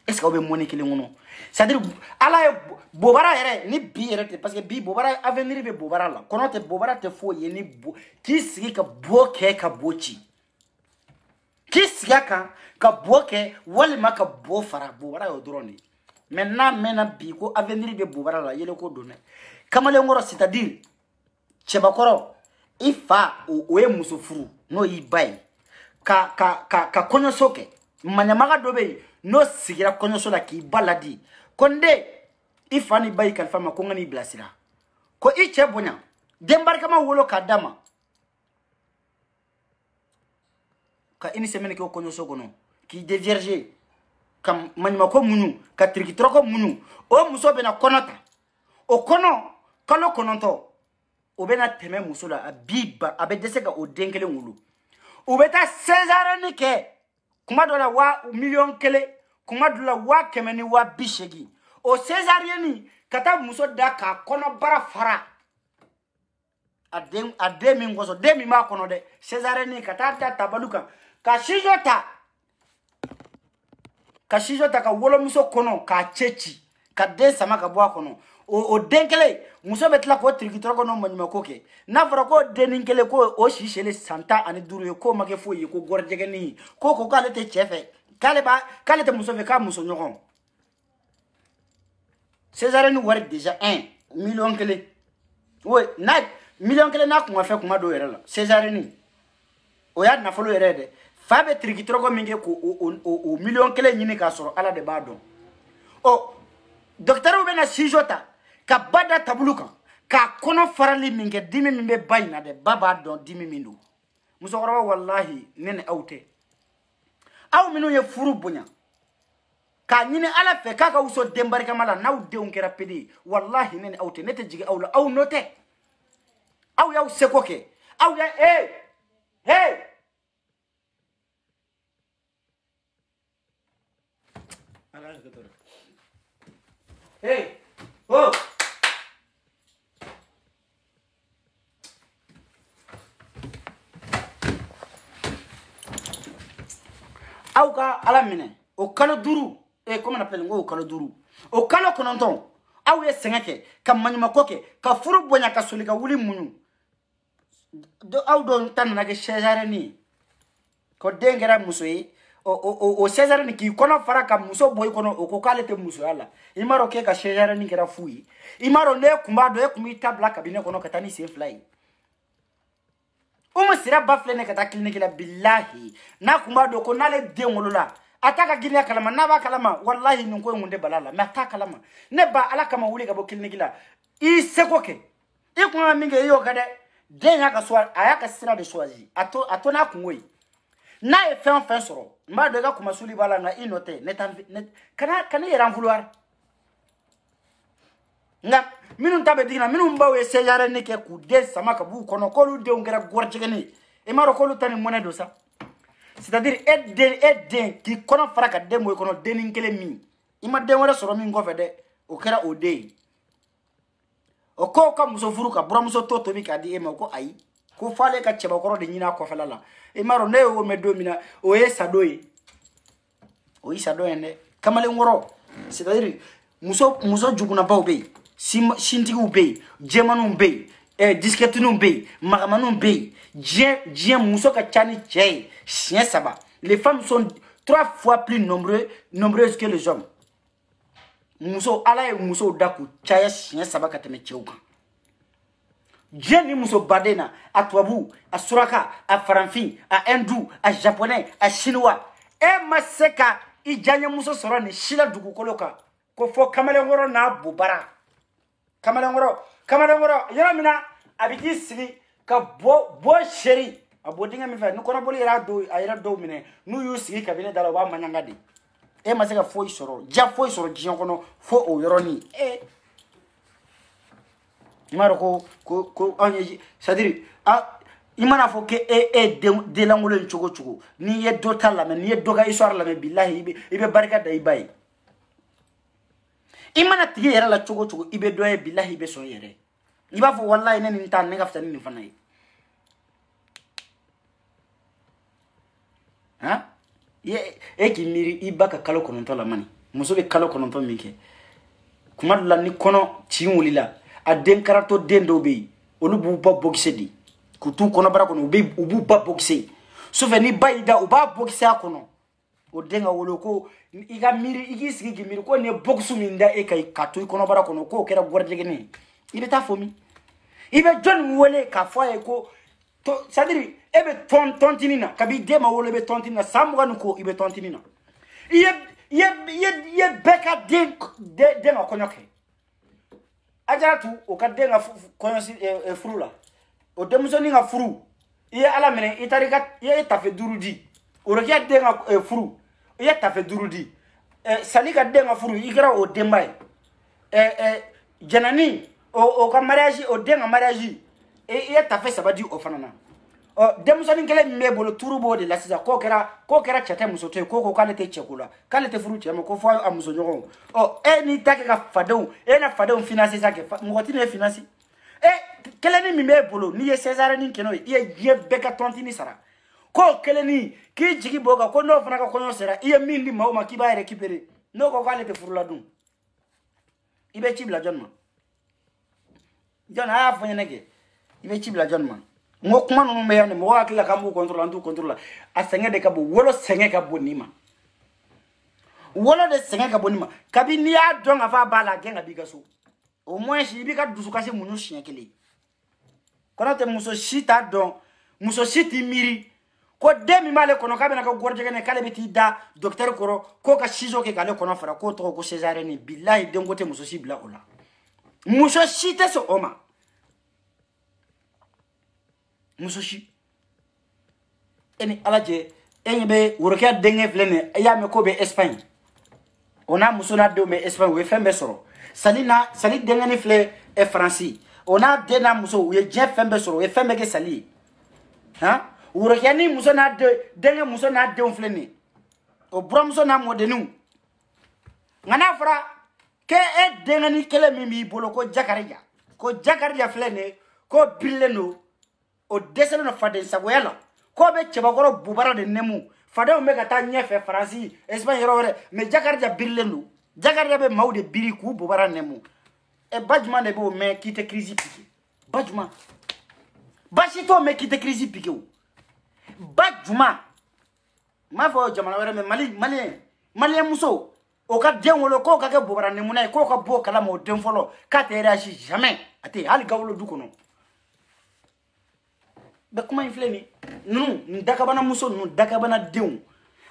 est ce que aw bɛ mɔni kelen kɔnɔ c'est à dire ala ye bobara yɛrɛ ni bi yɛrɛ tɛ parce que bi bobara avenir bɛ bobara la kɔnɔ tɛ bobara tɛ foyi ye ni k'i sigi ka bo kɛ ka bo ci k'i sigi a kan ka bo kɛ walima ka bo fara bobara y'o dɔrɔn de mais n'a mɛnna bi ko avenir bɛ bobara la yɛlɛ ko don dɛ kamalenkɔrɔ c'est à dire cɛbakɔrɔ i fa o ye muso furu n'o y'i ba ye ka kɔɲɔso kɛ maɲamaga dɔ bɛ yen n'o sigira kɔɲɔso la k'i ba ladi ko n den i fa ni ba y'i kalifa ma ko n ka n'i bilasira ko i cɛ bonya den barikama wolo k'a d'a ma ka une semaine kɛ o kɔɲɔso kɔnɔ k'i dévierger ka maɲumako muɲu ka tirikitɔrɔkɔ muɲu o muso bɛna kɔnɔ ta o kɔnɔ kalo 9 o bɛna tɛmɛ muso la a bɛ dɛsɛ ka o den kelen wolo u bɛ taa césarienne kɛ kuma dɔ la 1,000,000 kuma dɔ la 1,800,000 o césarienne ka taa muso da k'a kɔnɔ bara fara a den min kɔsɔ den min b'a kɔnɔ dɛ césarienne ka taa da tabalu kan ka ciseau ta ka wolomuso kɔnɔ k'a cɛ ci ka den sama ka bɔ a kɔnɔ o den kelen muso bɛ tila k'o tirikitɔrɔkɔ n'o maɲumako kɛ n'a fɔra ko dennin kelen ko o si selen san 15 ye k'o ma kɛ foyi ye ko gɔrɔjɛgɛnin ko k'ale tɛ cɛ fɛ k'ale tɛ muso fɛ k'a muso ɲɔgɔn césarienne wari déjà 1,000,000 oui n'a 1,000,000 n'a kun ka fɛ kuma dɔw yɛrɛ la césarienne o y'a nafolo yɛrɛ dɛ fa bɛ tirikitɔrɔkɔ min kɛ k'o 1,000,000 ɲini k'a sɔrɔ ala de b'a dɔn ɔ docteur bɛ na ciseau ta ka ba da tabulu kan k'a kɔnɔ farali min kɛ dimi min bɛ ba in na dɛ ba b'a dɔn dimi min don musokɔrɔba wallahi ne ni aw tɛ aw minnu ye furu bonya k'a ɲini ala fɛ k'a ka wuso den barikama la n'aw denw kɛra pede ye wallahi ne ni aw tɛ ne tɛ jigin aw la aw nɔ tɛ aw y'aw seko kɛ aw y'a hey hey oh aw ka ala minɛ o kalo 5 comment on appelle ngo o kalo 5 o kalo 9 aw ye sɛgɛn kɛ ka maɲumako kɛ ka furu bonya ka soli ka wuli muɲu aw dɔw ta nana kɛ césarienne ko den kɛra muso ye o césarienne k'i kɔnɔ fara ka muso bɔ i kɔnɔ o ko k'ale tɛ musoya la i m'a dɔn k'e ka césarienne kɛra fu ye i m'a dɔn n'e kun b'a dɔn e kun b'i ta bila cabinet kɔnɔ ka taa ni sen 2 ye Umu sira ba filɛ ne ka taa clinique la billahi n'a kun b'a dɔn ko n'ale den wolola a t'a ka girinya kalama n'a b'a kalama wallahi nin ko in kun tɛ bala la mais a t'a kalama ne ba ala kama wuli ka bɔ clinique la i seko kɛ i kun ka min kɛ i y'o kɛ dɛ den y'a ka a y'a ka sira de choisi a to n'a kungo ye n'a ye fɛn o fɛn sɔrɔ n b'a dɔn i ka kumasuli b'a la nka i nɔ tɛ kana i yɛrɛ en vouloir nka minnu ta bɛ digi na minnu baw ye césarienne kɛ k'u den sama ka b'u kɔnɔ k'olu denw kɛra gɔrɔjɛgɛnin i m'a dɔn k'olu ta ni mɔnɛ don sa c'est à dire e den k'i kɔnɔ fara ka den bɔ i kɔnɔ dennin kelen min i ma den wɛrɛ sɔrɔ min kɔfɛ dɛ o kɛra o den ye o ko ka muso furu ka buramuso to tobi k'a di e ma ko ayi ko f'ale ka cɛbakɔrɔ de ɲini a kɔfɛla la i m'a dɔn ne y'o mɛn don min na o ye sado ye o ye sado ye dɛ kamalenkɔrɔ c'est à dire muso jugunabaw bɛ yen sintigiw bɛ yen jɛmaniw bɛ yen diskɛtiniw bɛ yen magamaniw bɛ yen diɲɛ muso ka ca ni cɛ ye siɲɛ 3 les femmes sont 3 fois plus nombreuses que les hommes muso ala ye musow da k'u caya siɲɛ 3 ka tɛmɛ cɛw kan diɲɛ ni muso baden na a tubabu a suraka a faranfin a hindu a japonais a chinois e ma se ka i diyaɲɛ muso sɔrɔ nin si la dugukolo kan ko fɔ kamalenkɔrɔ n'a bobara kamalenkɔrɔ yɔrɔ min na a bɛ t'i sigi ka bɔ seri a bɔ dingɛ min fɛ ni kɔnɔboli a yɛrɛ dɔw minɛ n'u y'u sigi kabine da la u b'a maɲanga de e ma se ka foyi sɔrɔ diya foyi sɔrɔ diɲɛ kɔnɔ fo o yɔrɔnin i m'a dɔn ko anw ye c'est à dire i mana fɔ k'e denlankolon in cogo cogo n'i ye dɔ ta lamɛn n'i ye dɔ ka histoire lamɛn billahi i bɛ barika da i ba ye imana tigi yɛrɛ la cogo cogo ibe dɔ ye billahi ibe sɔn yɛrɛ i b'a fɔ wallahi ne nin ta ne ka fisa ni nin fana ye han e k'i miiri i ba ka kalo 9 la mani muso bɛ kalo 9 min kɛ kuma dɔ la ni kɔnɔ ci wulila a den karato den dɔw bɛ yen olu b'u ba bɔkisɛ de k'u t'u kɔnɔbara kɔnɔ u b'u ba bɔkisɛ sufɛ ni ba y'i da u b'a bɔkisɛ a kɔnɔ o den ka wolo ko i ka miiri i k'i sigi k'i miiri ko nin ye bɔkisu min da e kan ka to i kɔnɔbara kɔnɔ k'o kɛra gɔrɔjɛgɛni ye i bɛ taa fɔ min i bɛ jɔn wele k'a fɔ a ye ko c'est à dire e bɛ tɔntini na kabi den ma wolo i bɛ tɔntini na san 20 ni ko i bɛ tɔntini na i ye bɛɛ ka den ka kɔɲɔ kɛ a jara tu o ka den ka kɔɲɔ furu la o denmusonin ka furu i ye ala minɛ i taara i ye tafe 5 di Orokia den ka furu i ye tafe 5 di Sali ka den ka furu i kɛra o denba ye Janani o ka mariage o den ka mariage i ye tafe 3 di o fana na denmusonin kelen min b'e bolo turu b'o de la sisan k'o kɛra cɛ tɛ muso to ye ko k'ale tɛ cɛ ko la k'ale tɛ furu cɛ ma ko fɔ a muso ɲɔgɔnw e n'i ta kɛ ka fadenw e na fadenw finance sa kɛ mɔgɔ tɛ ne finance kelen min b'e bolo n'i ye césarienne kɛ n'o ye i ye diɲɛ bɛɛ ka tɔntini sara k'o kelen k'i jigi b'o kan ko n'o fana ka kɔɲɔ sera i ye min di maaw ma k'i b'a récupérer n'o ko k'ale tɛ furu la dun i bɛ ci bila jɔn ma jɔn a y'a fɔ ɲɛnɛ kɛ i bɛ ci bila jɔn ma ngo kuma ninnu bɛ yan mɔgɔ hakili la k'an b'u contrôler an t'u contrôler a sɛgɛn de ka bon wolo sɛgɛn ka bon nin ma wolo de sɛgɛn ka bon nin ma kabi n'i y'a dɔn k'a fɔ a b'a la a gɛn ka b'i ka so au moins i b'i ka dusukasi muɲu siɲɛ kelen kɔnɔ tɛ muso si t'a dɔn muso si t'i miiri ko den min b'ale kɔnɔ k'a bɛna kɛ gɔrɔjɛgɛnɛ k'ale bɛ t'i da docteur kɔrɔ k'o ka ciseau kɛ k'ale kɔnɔ fara k'o tɔgɔ ko césarienne billahi denko tɛ muso si bila o la muso si tɛ se o ma muso si e ni ala cɛ e ɲɛ bɛ Orokia denkɛ filɛ nin ye e y'a mɛn ko bɛ Espagne o n'a muso n'a denw bɛ Espagne u ye fɛn bɛɛ sɔrɔ Sali denkɛnin filɛ Faransi o n'a den n'a muso u ye diɲɛ fɛn bɛɛ sɔrɔ u ye fɛn bɛɛ kɛ Sali ye han Orokia ni muso n'a denkɛ muso n'a denw filɛ nin ye o buramuso n'a mɔdenninw nka n'a fɔra k'e denkɛnin kelen min b'i bolo ko Jakarija filɛ nin ye ko birilen don o dɛsɛlen don faden sagoya la k'o bɛ cɛbakɔrɔ bubara de nɛmu fadenw bɛ ka taa ɲɛfɛ Faransi Espagne yɔrɔ wɛrɛ mais Jakarija birilen don Jakarija bɛ maaw de biri k'u bubara nɛmu ba jumɛn de b'o mɛn k'i tɛ crise piqué ba jumɛn baasi t'o mɛn k'i tɛ crise piqué o ba jumɛn m'a fɔ jamana wɛrɛ mais maliyɛn muso o ka den wolo k'o ka kɛ bubara nɛmuna ye k'o ka bɔ o kalama o den fɔlɔ k'a tɛ réagir jamais a tɛ hali gawolo du kɔnɔ bɛ kuma in filɛ nin ninnu dakabana muso ninnu dakabana denw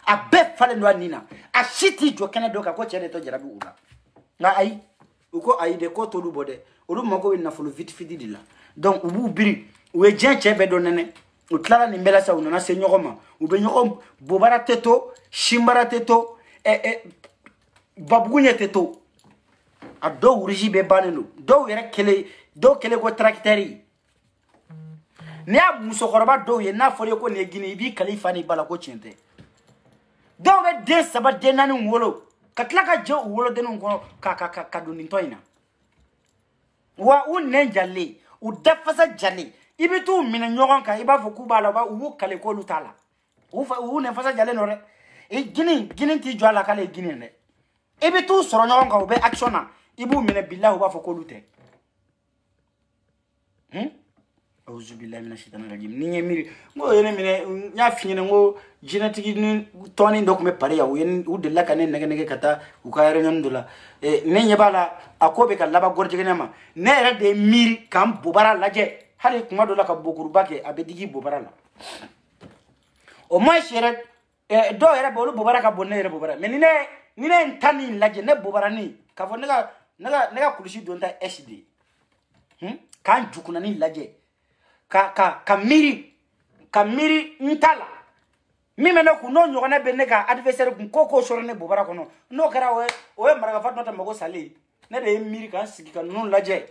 a bɛɛ falen don a nin na a si t'i jɔ kɛnɛ dɔ kan ko cɛ de tɔ jarabi u la nka ayi u ko ayi de k'o t'olu bɔ dɛ olu mago bɛ nafolo fitifiti de la donc u b'u biri u ye diɲɛ cɛ bɛɛ dɔ nɛnɛ u tilara nin bɛɛ la sa u nana se ɲɔgɔn ma u bɛ ɲɔgɔn bobara tɛ to sinbara tɛ to babugu ɲɛ tɛ to a dɔw wurisi bɛɛ bannen don dɔw kelen ko tracteur n'i y'a musokɔrɔba dɔw ye n'a fɔra ko nin ye Guinée i b'i kalifa n'i ba la ko tiɲɛ tɛ dɔw bɛ den 3 den 4 wolo ka tila ka jɛ u wolodenninw kɔnɔ ka don nin tɔ in na wa u nɛn jalen u dafasa jalen i bɛ t'u minɛ ɲɔgɔn kan i b'a fɔ k'u b'a la u b'u kale k'olu t'a la u nɛnfasa jalen don dɛ Guinée t'i jɔ a la k'ale ye Guinée dɛ i bɛ t'u sɔrɔ ɲɔgɔn kan u bɛ action na i b'u minɛ billahi u b'a fɔ k'olu tɛ auzubillahi mina shaitanir rajim ni ye miiri ngo yene mine nya fiɲɛnɛ ngo jinɛtigi ni tɔni dɔ tun bɛ pari yan u delila ka ne nɛgɛ ka taa u ka réunion dɔ la ne ɲɛ b'a la a ko bɛ ka laban gɔrɔjɛgɛnɛ ma ne yɛrɛ de ye miiri k'an bobara lajɛ hali kuma dɔ la ka bokuruba kɛ a bɛ digi bobara la o moins yɛrɛ dɔw yɛrɛ bɛ olu bobara ka bon ne yɛrɛ bobara mais ni ne n ta nin lajɛ ne bobara nin k'a fɔ ne ka kulusi don ta SD k'an jukuna nin lajɛ ka miiri n ta la min bɛ ne kun n'o ɲɔgɔnna bɛ ne ka adversaire kun ko sɔrɔ ne bobara kɔnɔ n'o kɛra o ye maraka Fatumata Mago Sale ne de ye miiri k'an sigi ka ninnu lajɛ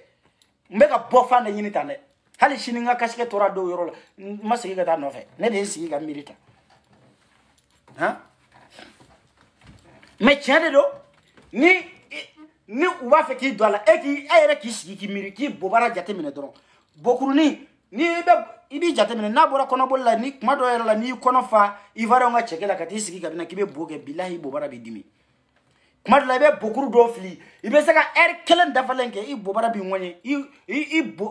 n bɛ ka bɔ fan de ɲini tan dɛ hali sini n ka casquette tora dɔw yɔrɔ la n ma sigi ka taa nɔfɛ ne de ye sigi ka miiri ta mais tiɲɛ de don ni ni u b'a fɛ k'i don a la e yɛrɛ k'i sigi k'i miiri k'i bobara jateminɛ dɔrɔn bokurunin ni i b'i jateminɛ n'a bɔra kɔnɔboli la ni kuma dɔ yɛrɛ la n'i kɔnɔ fa ivoirien ka cɛkɛ la ka t'i sigi kabina k'i bɛ bo kɛ bilahi bobara b'i dimi kuma dɔ la i bɛ bokuru dɔw fili i bɛ se ka heure kelen dafalen kɛ i bobara b'i ŋɔɲɛ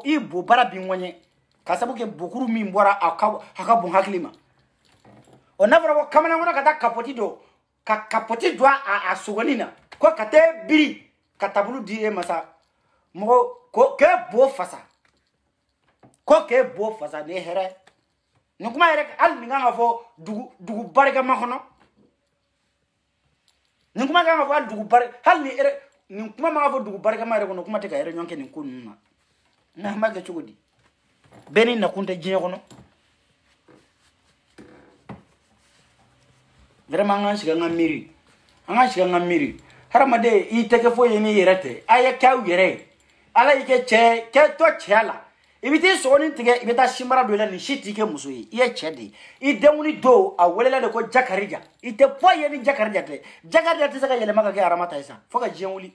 i bobara b'i ŋɔɲɛ ka sabu kɛ bokuru min bɔra a ka bon hakili ma o n'a fɔra ko kamalen kɔnɔ ka taa kapoti dɔ ka kapoti jɔ a sogonin na ko ka taa biri ka tabulu di e ma sa mɔgɔ ko k'e bo fasa ko k'e bo fasa ni hɛrɛ nin kuma yɛrɛ hali nin kan ka fɔ dugu barikama kɔnɔ nin kuma kan ka fɔ hali dugu barika hali nin kuma man ka fɔ dugu barikama yɛrɛ kɔnɔ kuma tɛ ka yɛrɛ ɲɔgɔn kɛ nin ko ninnu na n'an b'a kɛ cogo di bɛɛ ni nakun tɛ diɲɛ kɔnɔ vraiment an k'an sigi an ka miiri hadamaden i tɛ kɛ foyi ye n'i yɛrɛ tɛ a ye kɛ aw yɛrɛ ye ala y'i kɛ cɛ kɛ tɔ cɛya la i bɛ t'i sogonin tigɛ i bɛ taa sinbara don i la nin si t'i kɛ muso ye i ye cɛ de ye i denkundi don a welela de ko jakarija i tɛ foyi ye ni jakarija tɛ jakarija tɛ se ka yɛlɛma ka kɛ aramata ye sa fo ka diɲɛ wuli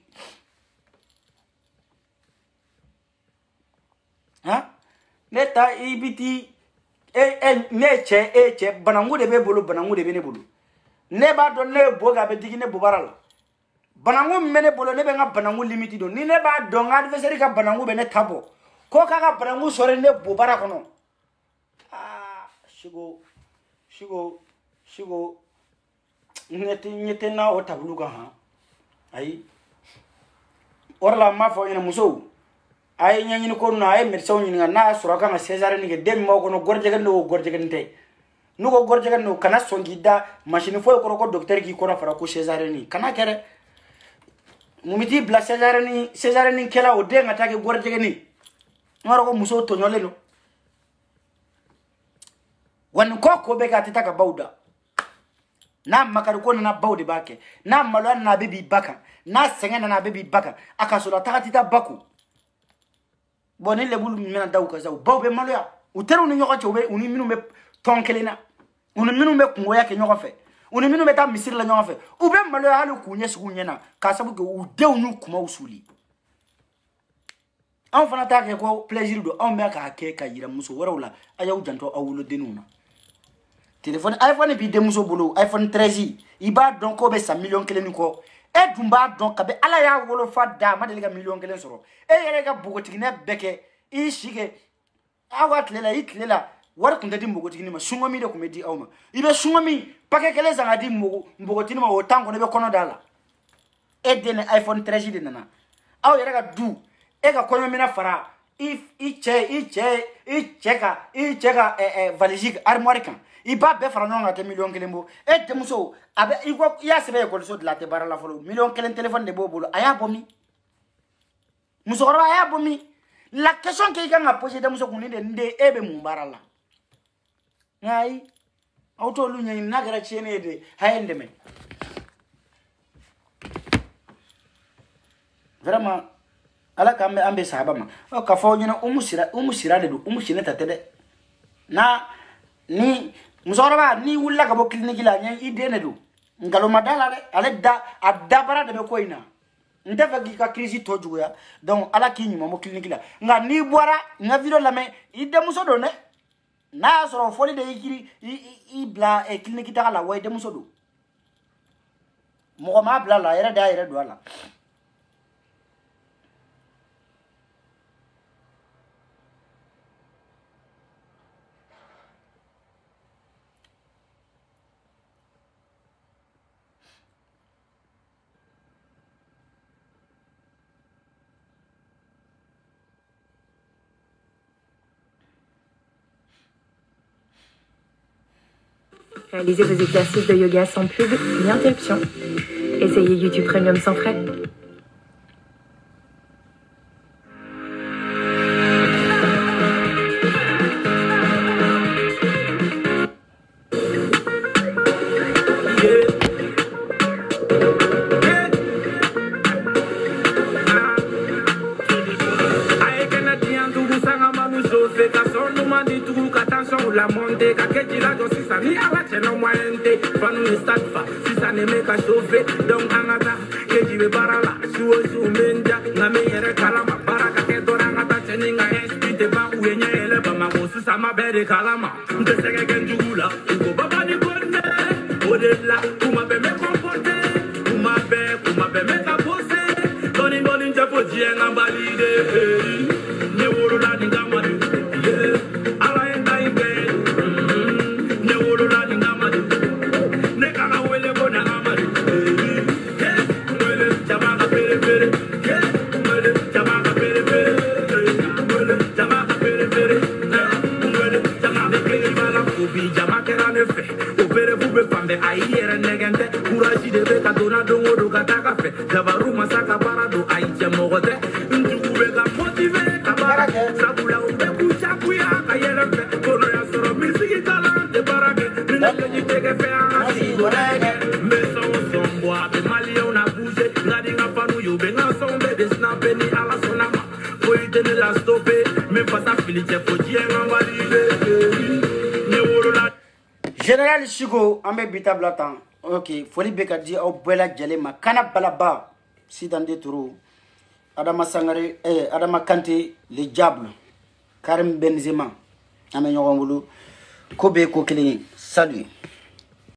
ne ta i bɛ ti ne ye cɛ bananku de b'e bolo bananku de bɛ ne bolo ne b'a dɔn ne ye bo kɛ a bɛ digi ne bobara la bananku min bɛ ne bolo ne bɛ n ka bananku limite dɔn ni ne b'a dɔn n ka adversaire ka bananku bɛ ne ta bɔ ko k'a ka bananku sɔrɔ ne bobara kɔnɔ Sigo ne tɛ na o tabulu kan han ayi o de la n b'a fɔ ɲɛna musow a ye ɲɛɲini ko ninnu a ye médecin ɲininka n'a y'a sɔrɔ a kan ka césarienne kɛ den min b'aw kɔnɔ gɔrijɛgɛnin don o gɔrijɛgɛnin tɛ n'u ko gɔrijɛgɛnin don kana sɔn k'i da machine foyi kɔrɔ ko docteur k'i kɔnɔ fara ko césarienne kana kɛ dɛ mun bɛ t'i bila césarienne kɛla o den ka taa kɛ gɔrijɛgɛnin n b'a dɔn ko musow tɔɲɔlen don wa nin ko bɛɛ kɛ a tɛ taa ka baw da n'a makari ko nana baw de b'a kɛ n'a maloya nana a bɛ b'i ba kan n'a sɛgɛn nana a bɛ b'i ba kan a ka sɔrɔ a taga tɛ taa ba ko bon ni lebulu min bɛna da u kan sa u baw bɛ maloya u teriw ni ɲɔgɔn cɛ u ni minnu bɛ tɔn kelen na u ni minnu bɛ kungoya kɛ ɲɔgɔn fɛ u ni minnu bɛ taa misiri la ɲɔgɔn fɛ u bɛ maloya hali k'u ɲɛsigi u ɲɛna k'a sabu kɛ u denw n'u kumaw suli anw fana t'a kɛ ko plaisir don anw bɛ k'a kɛ ka yira muso wɛrɛw la a y'aw janto aw wolodenninw na téléphone iPhone b'i denmuso bolo iPhone 13 i b'a dɔn k'o bɛ san miliyɔn 1 ni kɔ e dun b'a dɔn kabi ala y'a wolofa da a ma deli ka miliyɔn 1 sɔrɔ e yɛrɛ ka npogotiginɛ bɛɛ kɛ i si kɛ aw ka tile la i tile la wari tun tɛ di npogotigini ma sungɔmi de tun bɛ di aw ma i bɛ sungɔmi paquet 1 san ka di npogotigini ma o temps kɔnɔ i bɛ kɔnɔ da la e den ni iPhone 13 de nana aw yɛrɛ ka du e ka kɔɲɔmina fara i cɛ ka valise armoire kan i b'a bɛɛ fara ɲɔgɔn kan kɛ miliyɔn 1 bɔ e denmuso a bɛ i y'a sɛbɛn ekɔliso de la a tɛ baara la fɔlɔ miliyɔn 1 téléphone de b'o bolo a y'a bɔ min musokɔrɔba a y'a bɔ min la question k'i kan ka poser denmuso kun ni de n den e bɛ mun baara la nka ayi aw t'olu ɲɛɲini n'a kɛra tiɲɛni ye de a ye n dɛmɛ vraiment ala k'an bɛ sahaba ma k'a fɔ aw ɲɛna umu sira de don umu sinɛta tɛ dɛ ni musokɔrɔba n'i wulila ka bɔ clinique la ɲɛ i den de don nkalon ma da la dɛ a dabara de bɛ ko in na n tɛ fɛ k'i ka crise tɔ juguya donc ala k'i ɲuman bɔ clinique la nka n'i bɔra n ka video lamɛn i denmuso don dɛ n'a y'a sɔrɔ fɔli de i bila clinique taga la wa i denmuso don mɔgɔ m'a bila la a yɛrɛ de y'a yɛrɛ don a la Réalisez vos exercices de yoga sans pub ni interruption. Essayez YouTube Premium sans frais. La compter qu'à Kedjila, donc si ça n'y a pas de moyenté, pas nous stade, si ça ne met qu'à chauffer, donc Anata, Kedjibe Barala, Suosu Mendia, Namere Kalama, Baraka Kedorangata, Cheninga, Espite Ba, Uenya, Elebama, Sama Bede Kalama, de Segendula, Ugo Baba ni Bonne, Odela, Kumabe me comporte, Kumabe me capose, Tony Japo Jianga Balide, Neurula Ningamadu, Ala and Taipei, Neurula Ningamadu, Nekana Wele Bona Amadu, Jamaka Pere, Jamaka Pere, Jamaka Pere, Jamakera ne fe opere bube pambe ayere negente courage de beka dona dongo do kataka fe jabaru masaka parado aiche mogote ntugube ga motive kabara sabula ube kuchakuya kayere fe kono ya soro misiki talante barake minake jiteke fe asi gorege meso sombo abe malio na bouge ngadi ngapanu yobe ngasombe de snape ni ala sonama foi de la stopper me pasa filiche fojie ngambalile Général Chigo, on met bita blatan. Ok, folie bekadi au bela jalema. Kana balaba, si dans des trous. Adama Sangare, Adama Kante, le diable. Karim Benzema. Amen Yorongulu. Kobe Kokili. Salut.